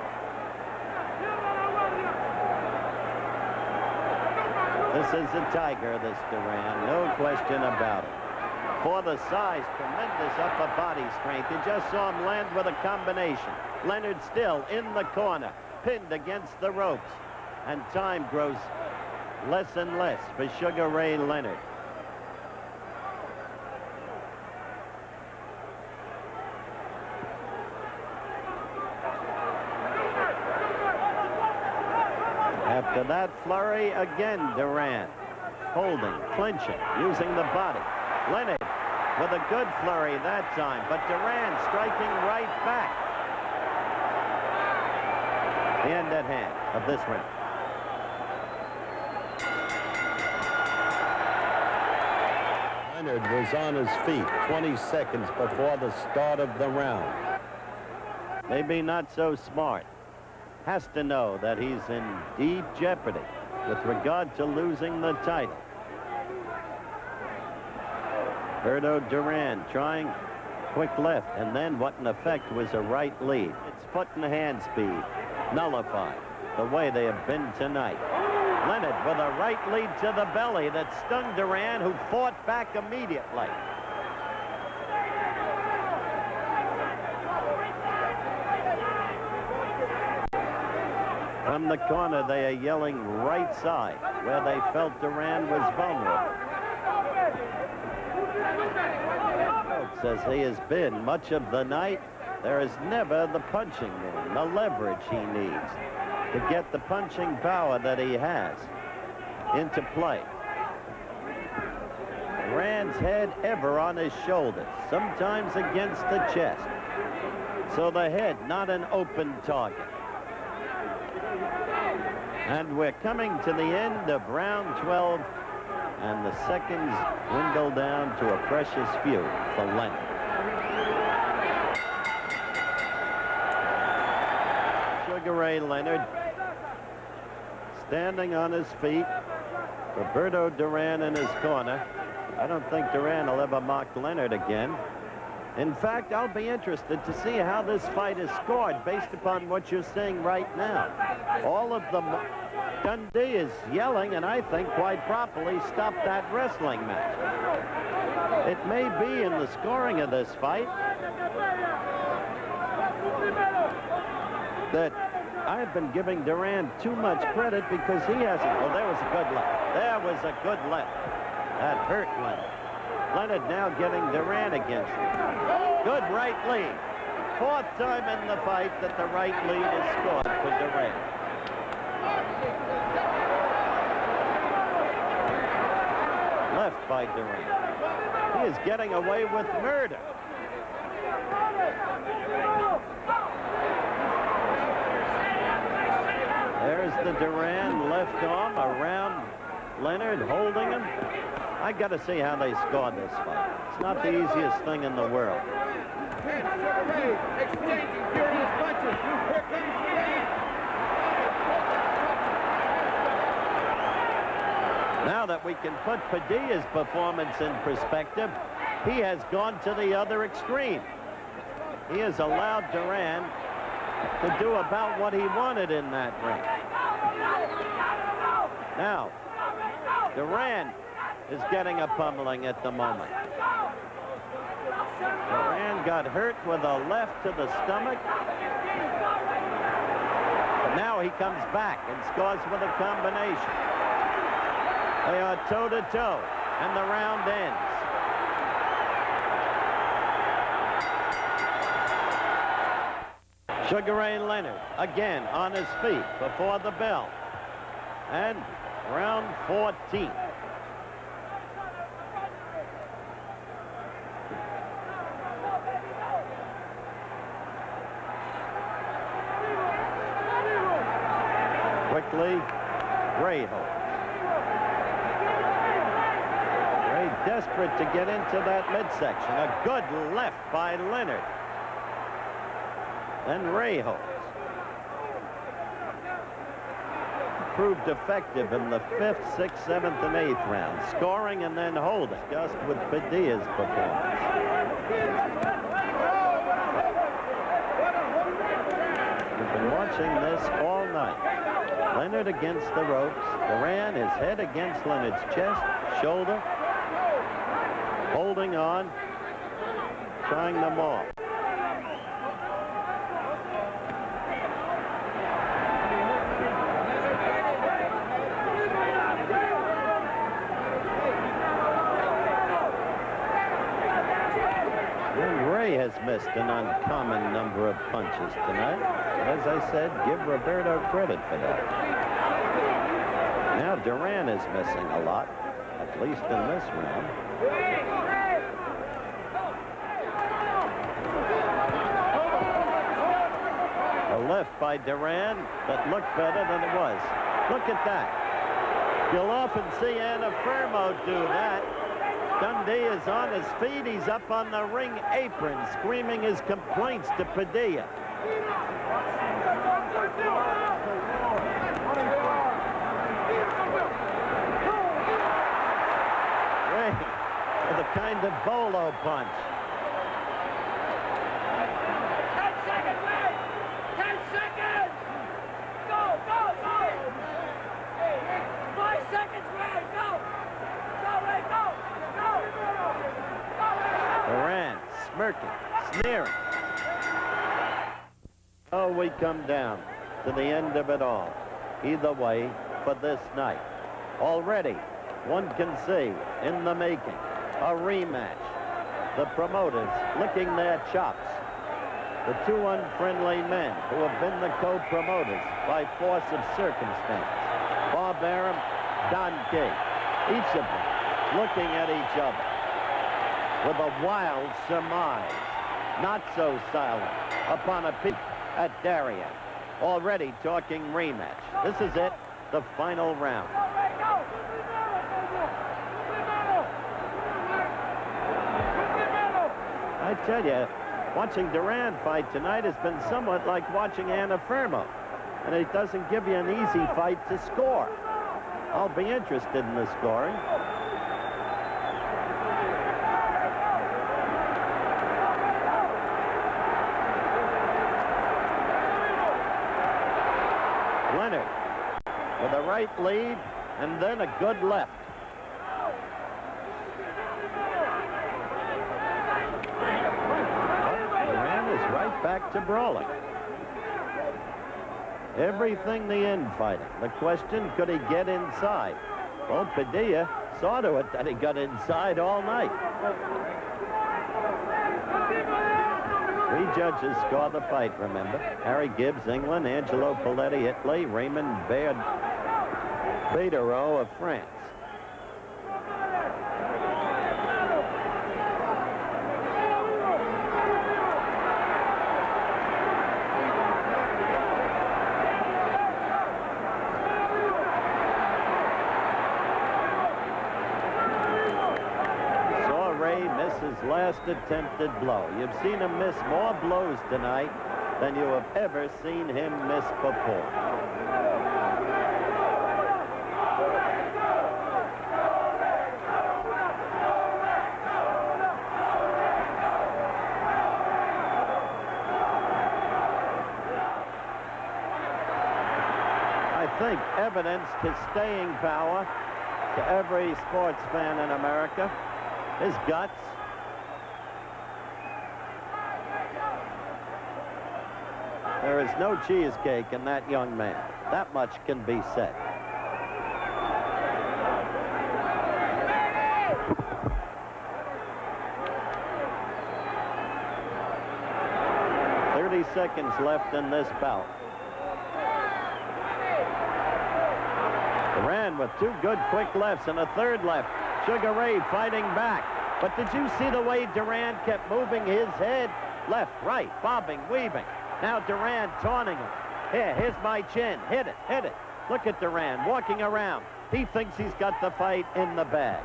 This is a tiger, this Duran, no question about it. For the size, tremendous upper body strength. You just saw him land with a combination. Leonard still in the corner, pinned against the ropes. And time grows less and less for Sugar Ray Leonard. After that flurry, again Duran holding, clinching, using the body. Leonard with a good flurry that time, but Duran striking right back. The end at hand of this round. Leonard was on his feet 20 seconds before the start of the round. Maybe not so smart. Has to know that he's in deep jeopardy with regard to losing the title. Roberto Duran trying quick left, and then what in effect was a right lead. It's foot and hand speed nullified the way they have been tonight. Leonard with a right lead to the belly that stung Duran, who fought back immediately. From the corner, they are yelling right side, where they felt Duran was vulnerable. As he has been much of the night, there is never the punching room, the leverage he needs to get the punching power that he has into play. Duran's head ever on his shoulders, sometimes against the chest. So the head not an open target. And we're coming to the end of round 12, and the seconds dwindle down to a precious few for Leonard. Sugar Ray Leonard standing on his feet. Roberto Duran in his corner. I don't think Duran will ever mock Leonard again. In fact, I'll be interested to see how this fight is scored based upon what you're seeing right now. All of them, Dundee is yelling, and I think quite properly, stop that wrestling match. It may be in the scoring of this fight that I've been giving Duran too much credit because he hasn't. Oh, there was a good left. There was a good left. That hurt Leonard. Leonard now getting Duran against him. Good right lead. Fourth time in the fight that the right lead is scored for Duran. Left by Duran. He is getting away with murder. There's the Duran left arm around Leonard, holding him. I got to see how they score this fight. It's not the easiest thing in the world. Now that we can put Padilla's performance in perspective, he has gone to the other extreme. He has allowed Duran to do about what he wanted in that ring. Now, Duran is getting a pummeling at the moment. Duran got hurt with a left to the stomach. But now he comes back and scores with a combination. They are toe-to-toe, and the round ends. Sugar Ray Leonard again on his feet before the bell. And round 14. Quickly, Ray holds. Ray desperate to get into that midsection. A good left by Leonard. Then Ray holds. Proved effective in the 5th, 6th, 7th, and 8th rounds. Scoring and then holding. Just with Padilla's performance. We've been watching this all night. Leonard against the ropes. Duran, his head against Leonard's chest, shoulder. Holding on. Trying them off. Has missed an uncommon number of punches tonight. As I said, give Roberto credit for that. Now Duran is missing a lot, at least in this round. A left by Duran that looked better than it was. Look at that. You'll often see Anna Fermo do that. Dundee is on his feet. He's up on the ring apron, screaming his complaints to Padilla. Ray with a kind of bolo punch. 10 seconds, Ray! 10 seconds! Go, go, go! 5 seconds, Ray! Go! Go, Ray, go! Duran smirking, sneering. Oh, we come down to the end of it all. Either way, for this night. Already, one can see in the making, a rematch. The promoters licking their chops. The two unfriendly men who have been the co-promoters by force of circumstance. Bob Arum, Don Kay, each of them looking at each other with a wild surmise, not so silent, upon a peek at Darien, already talking rematch. This is it, the final round. I tell you, watching Duran fight tonight has been somewhat like watching Anna Fermo, and it doesn't give you an easy fight to score. I'll be interested in the scoring. right lead and then a good left. But Duran is right back to brawling. Everything the infighting. The question, could he get inside? Well, Padilla saw to it that he got inside all night. 3 judges score the fight, remember. Harry Gibbs, England, Angelo Poletti, Italy, Raymond Badereau of France. His last attempted blow. You've seen him miss more blows tonight than you have ever seen him miss before. I think evidenced his staying power to every sports fan in America. His guts. There is no cheesecake in that young man. That much can be said. Seconds left in this bout. Duran with 2 good quick lefts and a 3rd left. Sugar Ray fighting back. But did you see the way Duran kept moving his head? Left, right, bobbing, weaving. Now Duran taunting him. Here's my chin. Hit it, hit it. Look at Duran walking around. He thinks he's got the fight in the bag.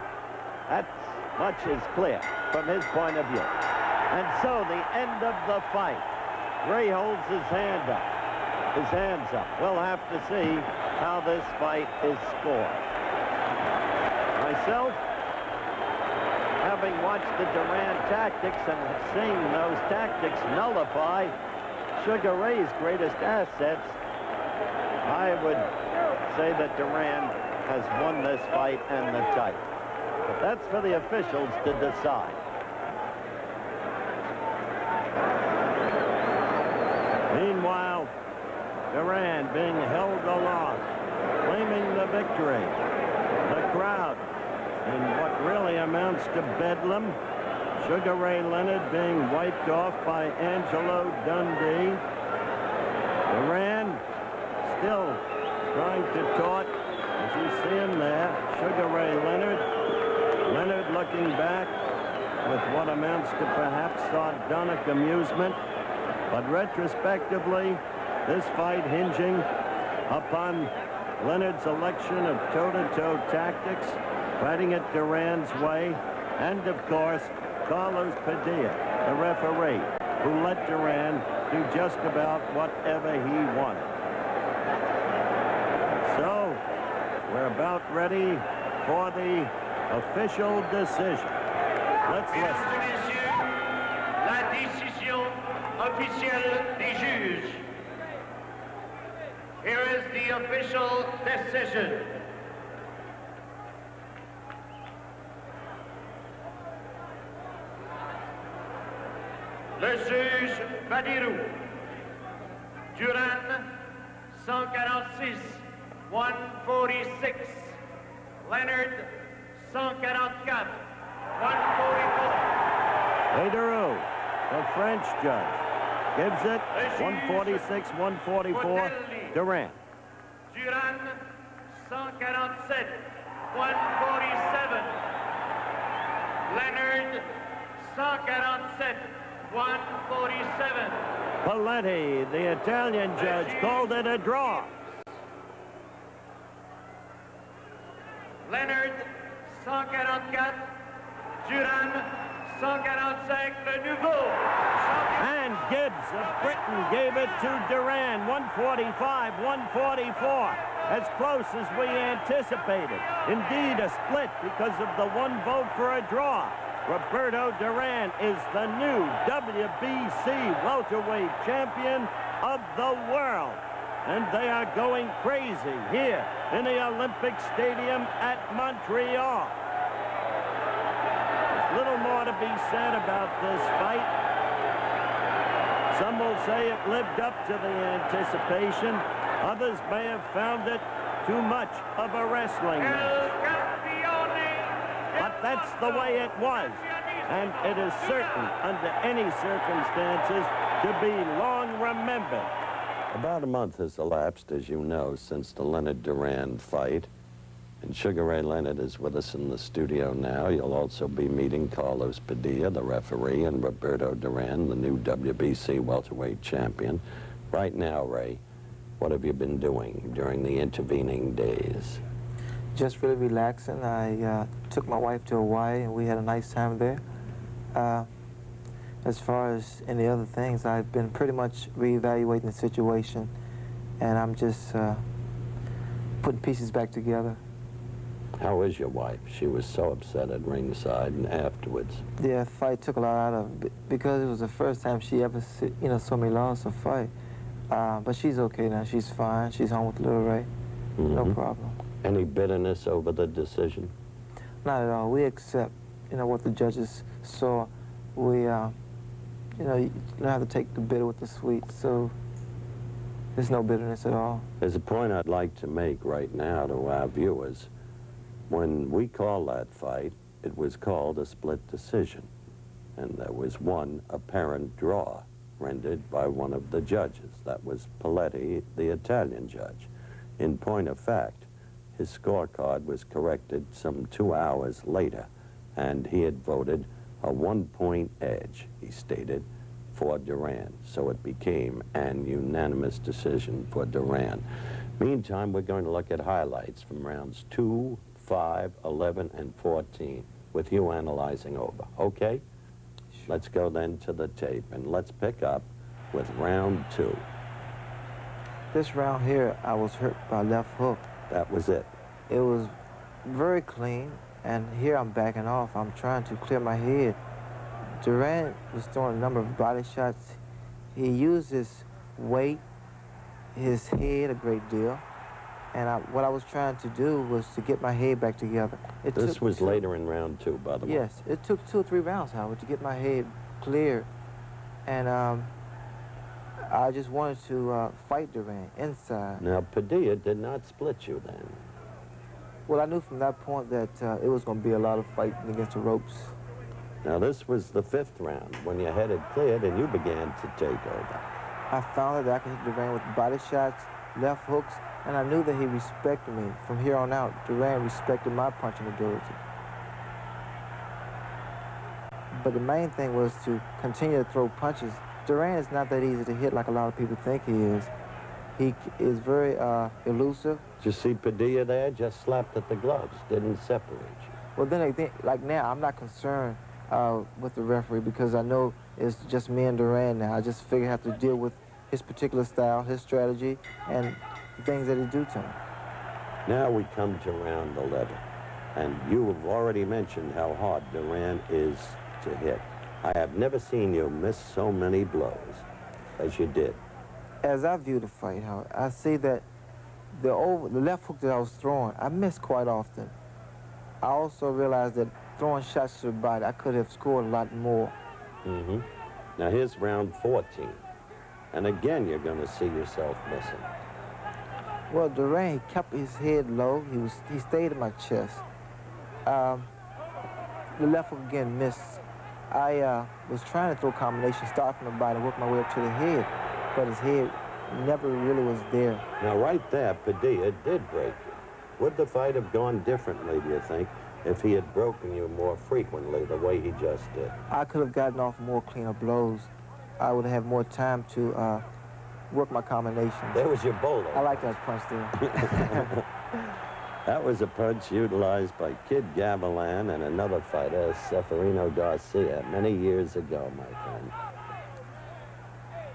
That's much is clear from his point of view. And so the end of the fight. Ray holds his hands up. We'll have to see how this fight is scored. Myself, having watched the Duran tactics and seen those tactics nullify Sugar Ray's greatest assets, I would say that Duran has won this fight and the title. But that's for the officials to decide. Meanwhile, Duran being held aloft, claiming the victory. The crowd in what really amounts to bedlam. Sugar Ray Leonard being wiped off by Angelo Dundee. Duran still trying to taunt, as you see him there. Sugar Ray Leonard. Leonard looking back with what amounts to perhaps sardonic amusement. But retrospectively, this fight hinging upon Leonard's election of toe-to-toe tactics, fighting it Duran's way, and of course, Carlos Padilla, the referee, who let Duran do just about whatever he wanted. So, we're about ready for the official decision. Let's listen. La décision officielle des juges. Here is the official decision. Le juge Badirou. Duran, 146, 146. Leonard, 144, 144. Baderou, the French judge, gives it 146, 144, Duran. Duran, 147, 147. Leonard, 147, 147. Poletti, the Italian judge, called it a draw. Leonard, 144. Duran, 145, le nouveau. And Gibbs of Britain gave it to Duran, 145, 144. As close as we anticipated. Indeed, a split because of the 1 vote for a draw. Roberto Duran is the new WBC welterweight champion of the world. and they are going crazy here in the Olympic Stadium at Montreal. There's little more to be said about this fight. Some will say it lived up to the anticipation. Others may have found it too much of a wrestling match. But that's the way it was, and it is certain, under any circumstances, to be long remembered. About a month has elapsed, as you know, since the Leonard-Duran fight. And Sugar Ray Leonard is with us in the studio now. You'll also be meeting Carlos Padilla, the referee, and Roberto Duran, the new WBC welterweight champion. Right now, Ray, what have you been doing during the intervening days? Just really relaxing. I took my wife to Hawaii, and we had a nice time there. As far as any other things, I've been pretty much reevaluating the situation, and I'm just putting pieces back together. How is your wife? She was so upset at ringside and afterwards. The fight took a lot out of it because it was the first time she ever, saw me lose a fight. But she's okay now. She's fine. She's home with little Ray. No problem. Any bitterness over the decision? Not at all. We accept, what the judges saw. We, you don't have to take the bitter with the sweet. So there's no bitterness at all. There's a point I'd like to make right now to our viewers. When we called that fight, it was called a split decision, and there was one apparent draw rendered by one of the judges. That was Paletti, the Italian judge. In point of fact, his scorecard was corrected some 2 hours later, and he had voted a 1-point edge, he stated, for Duran. So it became an unanimous decision for Duran. Meantime, we're going to look at highlights from rounds 2, 5, 11, and 14, with you analyzing over, okay? Sure. Let's go then to the tape, and let's pick up with round 2. This round here, I was hurt by left hook. That was it. It was very clean, and here I'm backing off. I'm trying to clear my head. Duran was throwing a number of body shots. He used his weight, his head a great deal. And what I was trying to do was to get my head back together. This was later in round 2, by the way. Yes, it took 2 or 3 rounds, Howard, to get my head clear. And I just wanted to fight Duran inside. Now, Padilla did not split you then. Well, I knew from that point that it was going to be a lot of fighting against the ropes. Now, this was the 5th round, when your head had cleared and you began to take over. I found that I could hit Duran with body shots, left hooks, and I knew that he respected me. From here on out, Duran respected my punching ability. But the main thing was to continue to throw punches. Duran is not that easy to hit like a lot of people think he is. He is very elusive. Did you see Padilla there? Just slapped at the gloves, didn't separate you. Well, then, like now, I'm not concerned with the referee because I know it's just me and Duran now. I just figure I have to deal with his particular style, his strategy, and the things that he do to me. Now we come to round 11, and you have already mentioned how hard Duran is to hit. I have never seen you miss so many blows as you did. As I view the fight, Howard, I see that the left hook that I was throwing, I missed quite often. I also realized that throwing shots to the body, I could have scored a lot more. Now here's round 14, and again you're going to see yourself missing. Well, Duran, he kept his head low. He stayed in my chest. The left hook again missed. I was trying to throw combinations, start from the body, work my way up to the head, but his head never really was there. Now right there, Padilla did break you. Would the fight have gone differently, do you think, if he had broken you more frequently the way he just did? I could have gotten off more cleaner blows. I would have more time to work my combinations. There was your bowler. I like that punch there. That was a punch utilized by Kid Gavilan and another fighter, Seferino Garcia, many years ago, my friend.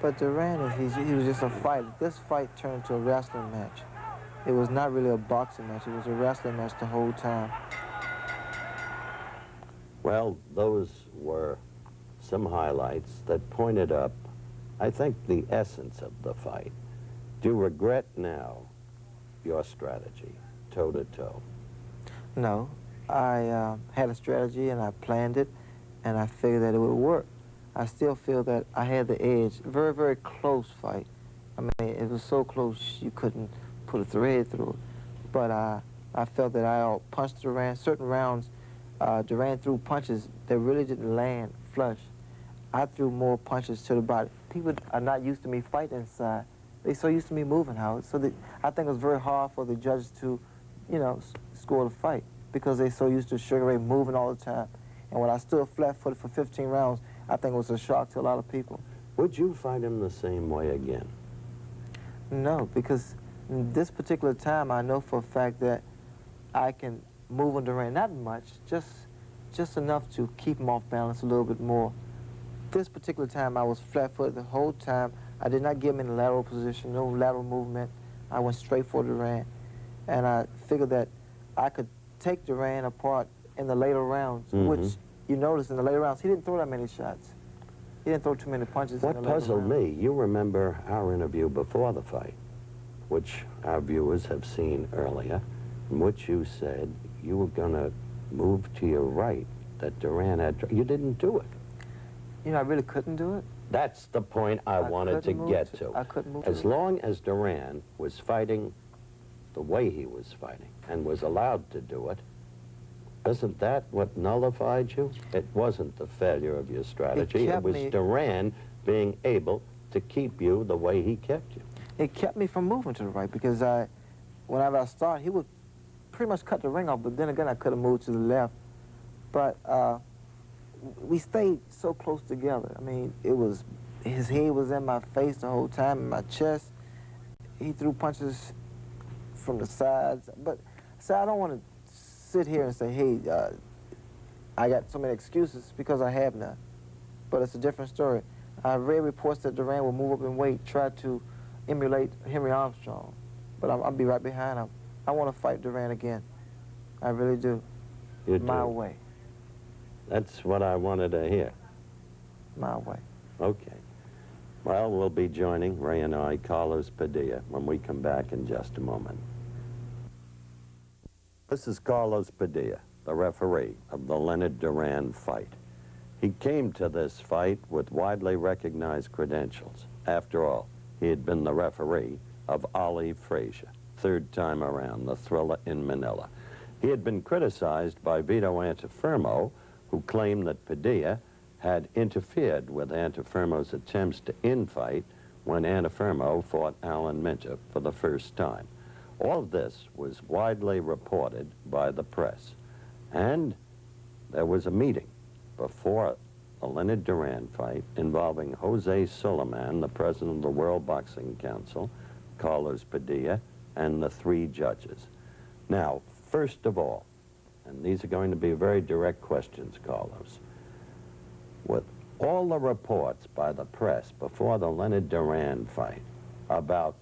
But Duran, he was just a fighter. This fight turned into a wrestling match. It was not really a boxing match. It was a wrestling match the whole time. Well, those were some highlights that pointed up, I think, the essence of the fight. Do you regret now your strategy, toe-to-toe? No, I had a strategy and I planned it, and I figured that it would work. I still feel that I had the edge. Very, very close fight. I mean, it was so close you couldn't put a thread through it. But I felt that I punched Duran. Certain rounds, Duran threw punches that really didn't land flush. I threw more punches to the body. People are not used to me fighting inside. They're so used to me moving, Howard. So I think it was very hard for the judges to, you know, score the fight because they're so used to Sugar Ray moving all the time. And when I stood flat-footed for 15 rounds, I think it was a shock to a lot of people. Would you fight him the same way again? No, because this particular time, I know for a fact that I can move on Duran, not much, just enough to keep him off balance a little bit more. This particular time, I was flat-footed the whole time. I did not get him in a lateral position, no lateral movement. I went straight for Duran, and I figured that I could take Duran apart in the later rounds, which you notice in the later rounds, he didn't throw that many shots. He didn't throw too many punches. What puzzled me, you remember our interview before the fight, which our viewers have seen earlier, in which you said you were going to move to your right, that Duran had... You didn't do it. You know, I really couldn't do it. That's the point I wanted to get to. I couldn't move As long as Duran was fighting the way he was fighting and was allowed to do it, isn't that what nullified you? It wasn't the failure of your strategy. It was Duran being able to keep you the way he kept you. It kept me from moving to the right because whenever I started, he would pretty much cut the ring off, but then again, I could have moved to the left. But we stayed so close together. I mean, his head was in my face the whole time, in my chest. He threw punches from the sides. But, see, I don't want to sit here and say, hey, I got so many excuses because I have none. But it's a different story. I read reports that Duran will move up in weight, try to emulate Henry Armstrong. But I'll be right behind him. I want to fight Duran again. I really do. You do? My way. That's what I wanted to hear. My way. Okay. Well, we'll be joining, Ray and I, Carlos Padilla, when we come back in just a moment. This is Carlos Padilla, the referee of the Leonard Duran fight. He came to this fight with widely recognized credentials. After all, he had been the referee of Ali Frazier, third time around, the thriller in Manila. He had been criticized by Vito Antuofermo, who claimed that Padilla had interfered with Antuofermo's attempts to infight when Antuofermo fought Alan Minter for the first time. All of this was widely reported by the press. And there was a meeting before the Leonard Duran fight involving Jose Suleiman, the president of the World Boxing Council, Carlos Padilla, and the three judges. Now, first of all, and these are going to be very direct questions, Carlos, with all the reports by the press before the Leonard Duran fight about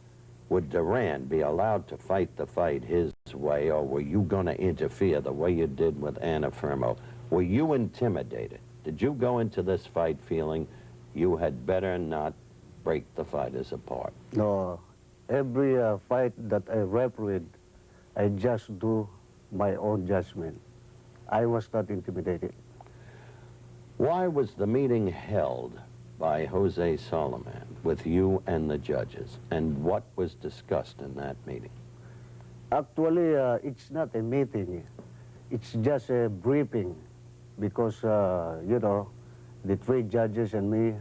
would Duran be allowed to fight the fight his way, or were you going to interfere the way you did with Antuofermo? Were you intimidated? Did you go into this fight feeling you had better not break the fighters apart? No. Every fight that I refereed, I just do my own judgment. I was not intimidated. Why was the meeting held by Jose Suleiman with you and the judges, and what was discussed in that meeting? Actually, it's not a meeting. It's just a briefing because, you know, the three judges and me,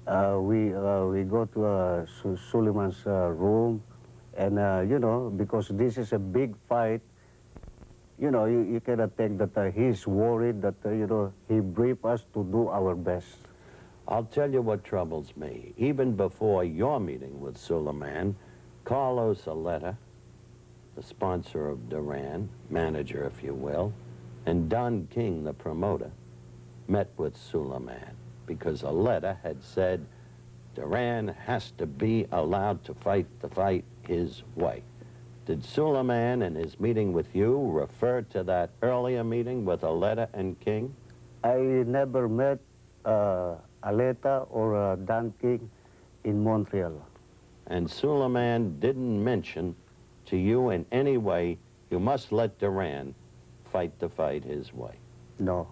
we go to Suleiman's room, and, you know, because this is a big fight, you know, you cannot think that he's worried that, you know, he briefed us to do our best. I'll tell you what troubles me. Even before your meeting with Suleiman, Carlos Aleta, the sponsor of Duran, manager, if you will, and Don King, the promoter, met with Suleiman because Aleta had said Duran has to be allowed to fight the fight his way. Did Suleiman in his meeting with you refer to that earlier meeting with Aleta and King? I never met Aleta or Dan King in Montreal. and Suleiman didn't mention to you in any way, you must let Duran fight the fight his way. No.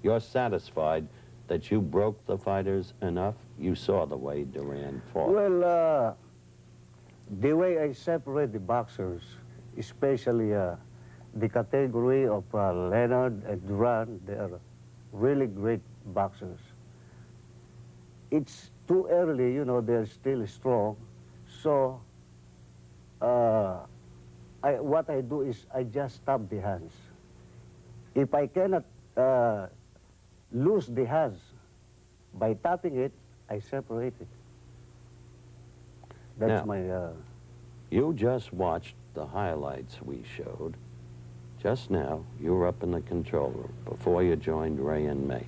You're satisfied that you broke the fighters enough? You saw the way Duran fought. Well, the way I separate the boxers, especially the category of Leonard and Duran, they are really great boxers. It's too early, you know, they're still strong. So what I do is I just stop the hands. If I cannot lose the hands by tapping it, I separate it. That's Now, my... You just watched the highlights we showed. Just now, you were up in the control room before you joined Ray and May.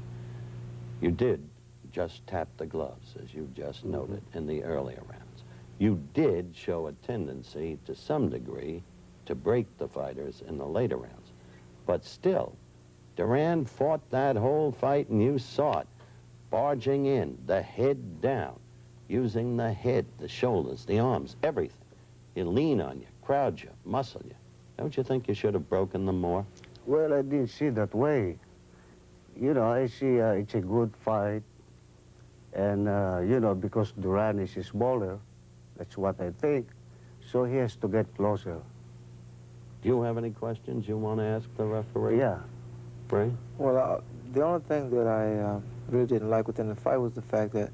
You did just tap the gloves, as you just noted, in the earlier rounds. You did show a tendency, to some degree, to break the fighters in the later rounds. But still, Duran fought that whole fight, and you saw it. Barging in, the head down, using the head, the shoulders, the arms, everything. He'd lean on you, crowd you, muscle you. Don't you think you should have broken them more? Well, I didn't see that way. You know, I see it's a good fight. And, you know, because Duran is smaller, that's what I think. So he has to get closer. Do you have any questions you want to ask the referee? Yeah. Ray? Well, the only thing that I really didn't like within the fight was the fact that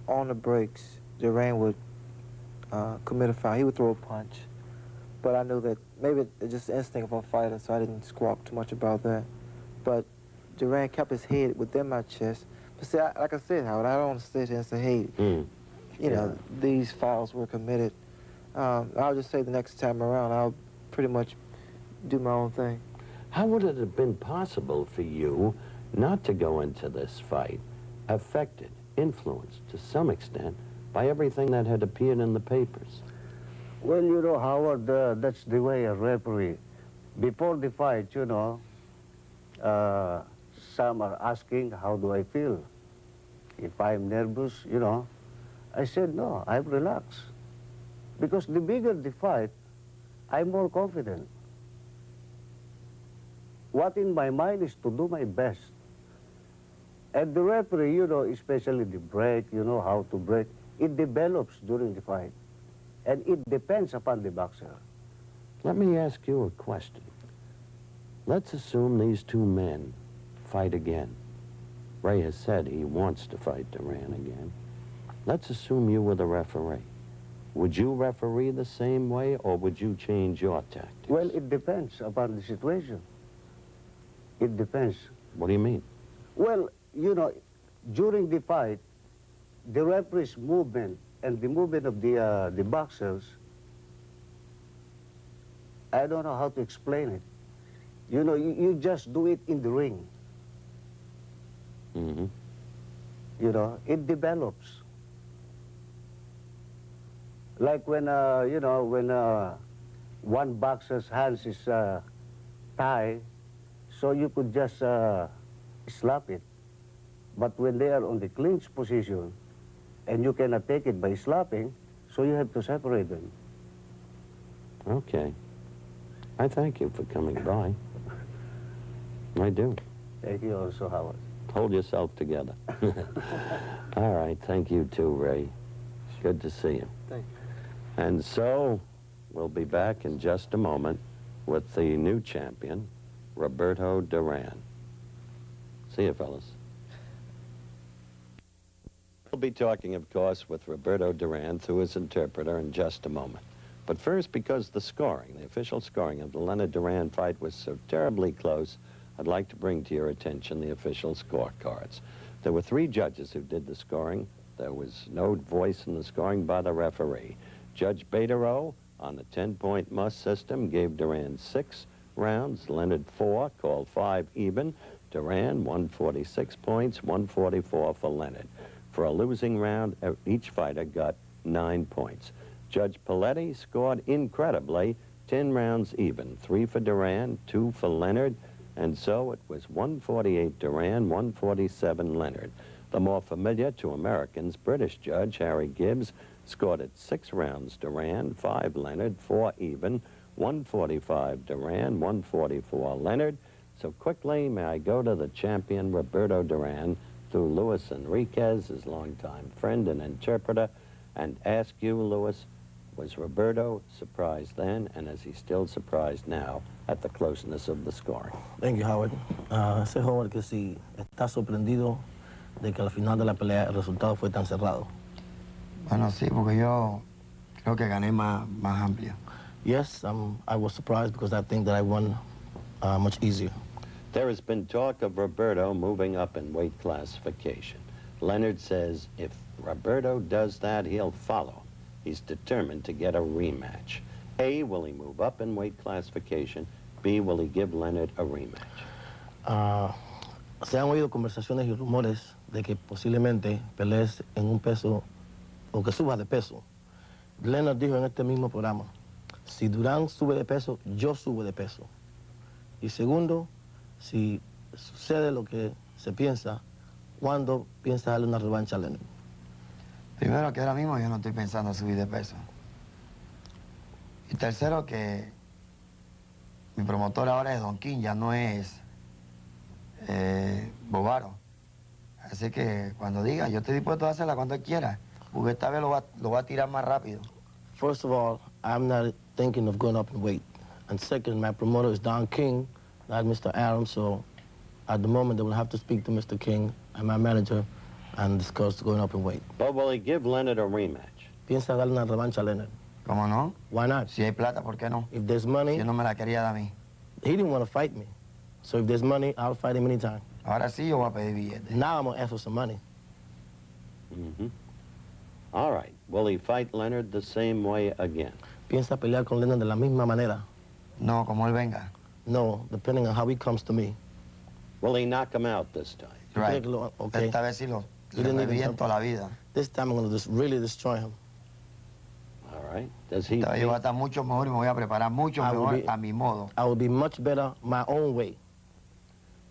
on the breaks, Duran would commit a foul. He would throw a punch. But I knew that maybe it's just the instinct of a fighter, so I didn't squawk too much about that. But Duran kept his head within my chest. But see, like I said, Howard, I don't want to sit here and say, hey, you know, these fouls were committed. I'll just say the next time around, I'll pretty much do my own thing. How would it have been possible for you not to go into this fight affected, influenced to some extent by everything that had appeared in the papers? Well, you know, Howard, that's the way a referee. Before the fight, you know, some are asking, how do I feel? If I'm nervous, you know, I said, no, I'm relaxed. Because the bigger the fight, I'm more confident. What in my mind is to do my best. And the referee, you know, especially the break, you know, how to break, it develops during the fight. And it depends upon the boxer. Let me ask you a question. Let's assume these two men fight again. Ray has said he wants to fight Duran again. Let's assume you were the referee. Would you referee the same way, or would you change your tactics? Well, it depends upon the situation. It depends. What do you mean? Well, you know, during the fight, the referee's movement and the movement of the boxers, I don't know how to explain it. You know, you just do it in the ring. Mm-hmm. You know, it develops. Like when, you know, when one boxer's hands is tied, so you could just slap it. But when they are on the clinch position, and you cannot take it by slapping, so you have to separate them. Okay. I thank you for coming by. I do. Thank you also, Howard. Hold yourself together. All right, thank you too, Ray. Good to see you. Thank you. And so, we'll be back in just a moment with the new champion, Roberto Duran. See you, fellas. We'll be talking, of course, with Roberto Duran through his interpreter in just a moment. But first, because the scoring, the official scoring of the Leonard-Duran fight was so terribly close, I'd like to bring to your attention the official scorecards. There were 3 judges who did the scoring. There was no voice in the scoring by the referee. Judge Badereau, on the 10-point must system, gave Duran 6 rounds, Leonard 4, called 5 even. Duran, 146 points, 144 for Leonard. For a losing round, each fighter got 9 points. Judge Paletti scored incredibly 10 rounds even, 3 for Duran, 2 for Leonard, and so it was 148 Duran, 147 Leonard. The The more familiar to Americans, British judge Harry Gibbs scored it 6 rounds Duran, 5 Leonard, 4 even, 145 Duran, 144 Leonard. So quickly, may I go to the champion Roberto Duran through Luis Enriquez, his longtime friend and interpreter, and ask you, Luis, was Roberto surprised then, and is he still surprised now at the closeness of the scoring? Thank you, Howard. Ese joven que si está sorprendido de que al final de la pelea el resultado fue tan cerrado. Bueno, sí, porque yo creo que gané más amplio. Yes, I was surprised because I think that I won much easier. There has been talk of Roberto moving up in weight classification. Leonard says if Roberto does that, he'll follow. He's determined to get a rematch. A, will he move up in weight classification? B, will he give Leonard a rematch? Se han oído conversaciones y rumores de que posiblemente pelees en un peso o que subas de peso. Leonard dijo en este mismo programa, si Duran sube de peso, yo subo de peso. Y segundo, si sucede lo que se piensa, ¿cuándo piensa darle una revancha a Leonard? Primero, que ahora mismo yo no estoy pensando en subir de peso. Y tercero, que mi promotor ahora es Don King, ya no es Bovaro. Así que cuando diga, yo estoy dispuesto a hacerla cuando él quiera, porque esta vez lo va a tirar más rápido. First of all, I'm not thinking of going up in weight. And second, my promoter is Don King, not Mr. Adams, so at the moment they will have to speak to Mr. King and my manager and discuss going up in weight. But will he give Leonard a rematch? Piensa darle una revancha a Leonard. ¿Cómo no? Why not? Si hay plata, ¿por qué no? If there's money, Si él no me la quería dar a mí. he didn't want to fight me. So if there's money, I'll fight him anytime. Ahora sí yo voy a pedir billetes. Now I'm going to ask for some money. Mm-hmm. All right. Will he fight Leonard the same way again? Piensa pelear con Leonard de la misma manera. No, como él venga. No, depending on how he comes to me. Will he knock him out this time? Right. Okay. Esta vez sí lo You didn't even reviento la vida. This time I'm going to just really destroy him. All right. Does he Esta vez yo voy a estar mucho mejor y me voy a preparar mucho I will mejor be- a mi modo. I will be much better my own way.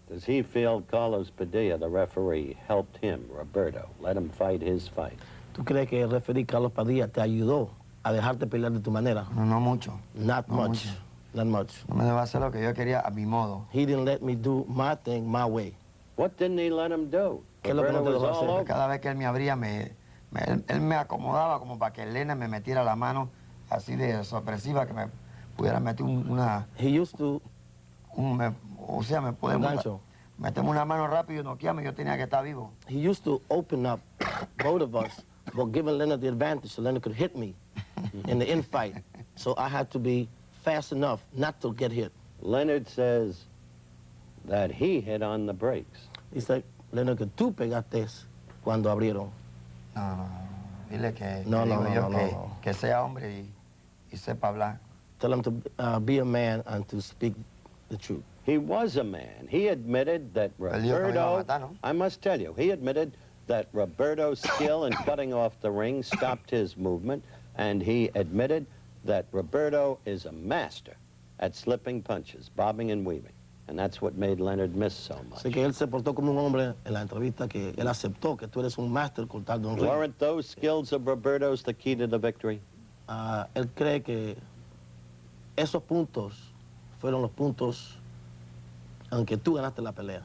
Does he feel Carlos Padilla, the referee, helped him, Roberto, let him fight his fight? ¿Tú crees que el referee Carlos Padilla te ayudó a dejarte pelear de tu manera? No mucho. Not No much. mucho. Not much. No me debo hacer lo que yo quería a mi modo. He didn't let me do my thing my way. What didn't he let him do? ¿Qué es lo que no Roberto te was dejó all hacer? over. Cada vez que él me abría, él me acomodaba como para que Elena me metiera la mano así de sorpresiva, que me pudiera meter una... He used to o sea, me puede gancho. meterme una mano rápido y noquearme, yo tenía que estar vivo. He used to open up both of us, but giving Leonard the advantage so Leonard could hit me in the infight. So I had to be fast enough not to get hit. Leonard says that he hit on the brakes. Dice Leonard que tú pegaste cuando abrieron. No. Dile que, No, que no, digo no, yo no, que, no. que sea hombre y sepa hablar. Tell him to be a man and to speak the truth. He was a man. He admitted that Él dijo que me iba a Roberto, matar, ¿no? I must tell you, he admitted that Roberto's skill in cutting off the ring stopped his movement, and he admitted that Roberto is a master at slipping punches, bobbing and weaving. And that's what made Leonard miss so much. Así que él se portó como un hombre en la entrevista que él aceptó que tú eres un máster cortando un ring. Weren't those skills of Roberto's the key to the victory? Él cree que esos puntos fueron los puntos en que tú ganaste la pelea.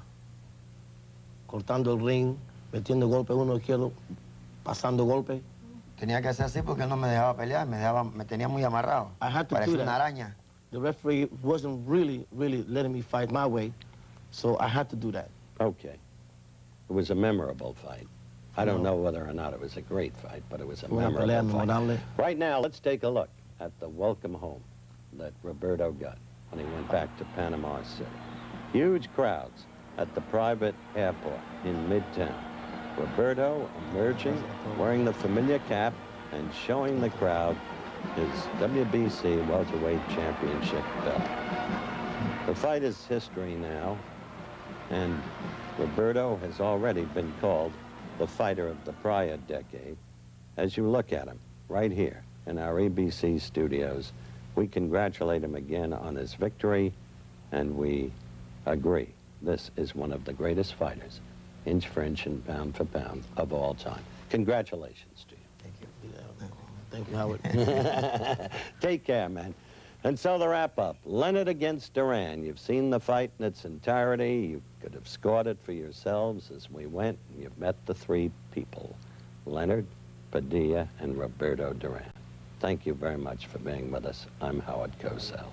Cortando el ring, metiendo golpe uno izquierdo, pasando golpe. Tenía que hacer así porque él no me dejaba pelear, me tenía muy amarrado. I had to Parecía do una that. araña. The referee wasn't really letting me fight my way, so I had to do that. Okay. It was a memorable fight. I don't know whether or not it was a great fight, but it was a Una pelea memorable fight. memorable. Right now, let's take a look at the welcome home that Roberto got when he went back to Panama City. Huge crowds at the private airport in Midtown. Roberto emerging, wearing the familiar cap and showing the crowd his WBC welterweight championship belt. The fight is history now, and Roberto has already been called the fighter of the prior decade. As you look at him right here in our ABC studios, we congratulate him again on his victory, and we agree this is one of the greatest fighters inch for inch and pound for pound of all time. Congratulations to you. Thank you. Yeah, thank you, Howard. Take care, man. And so the wrap-up, Leonard against Duran. You've seen the fight in its entirety. You could have scored it for yourselves as we went, and you've met the three people, Leonard, Padilla, and Roberto Duran. Thank you very much for being with us. I'm Howard Cosell.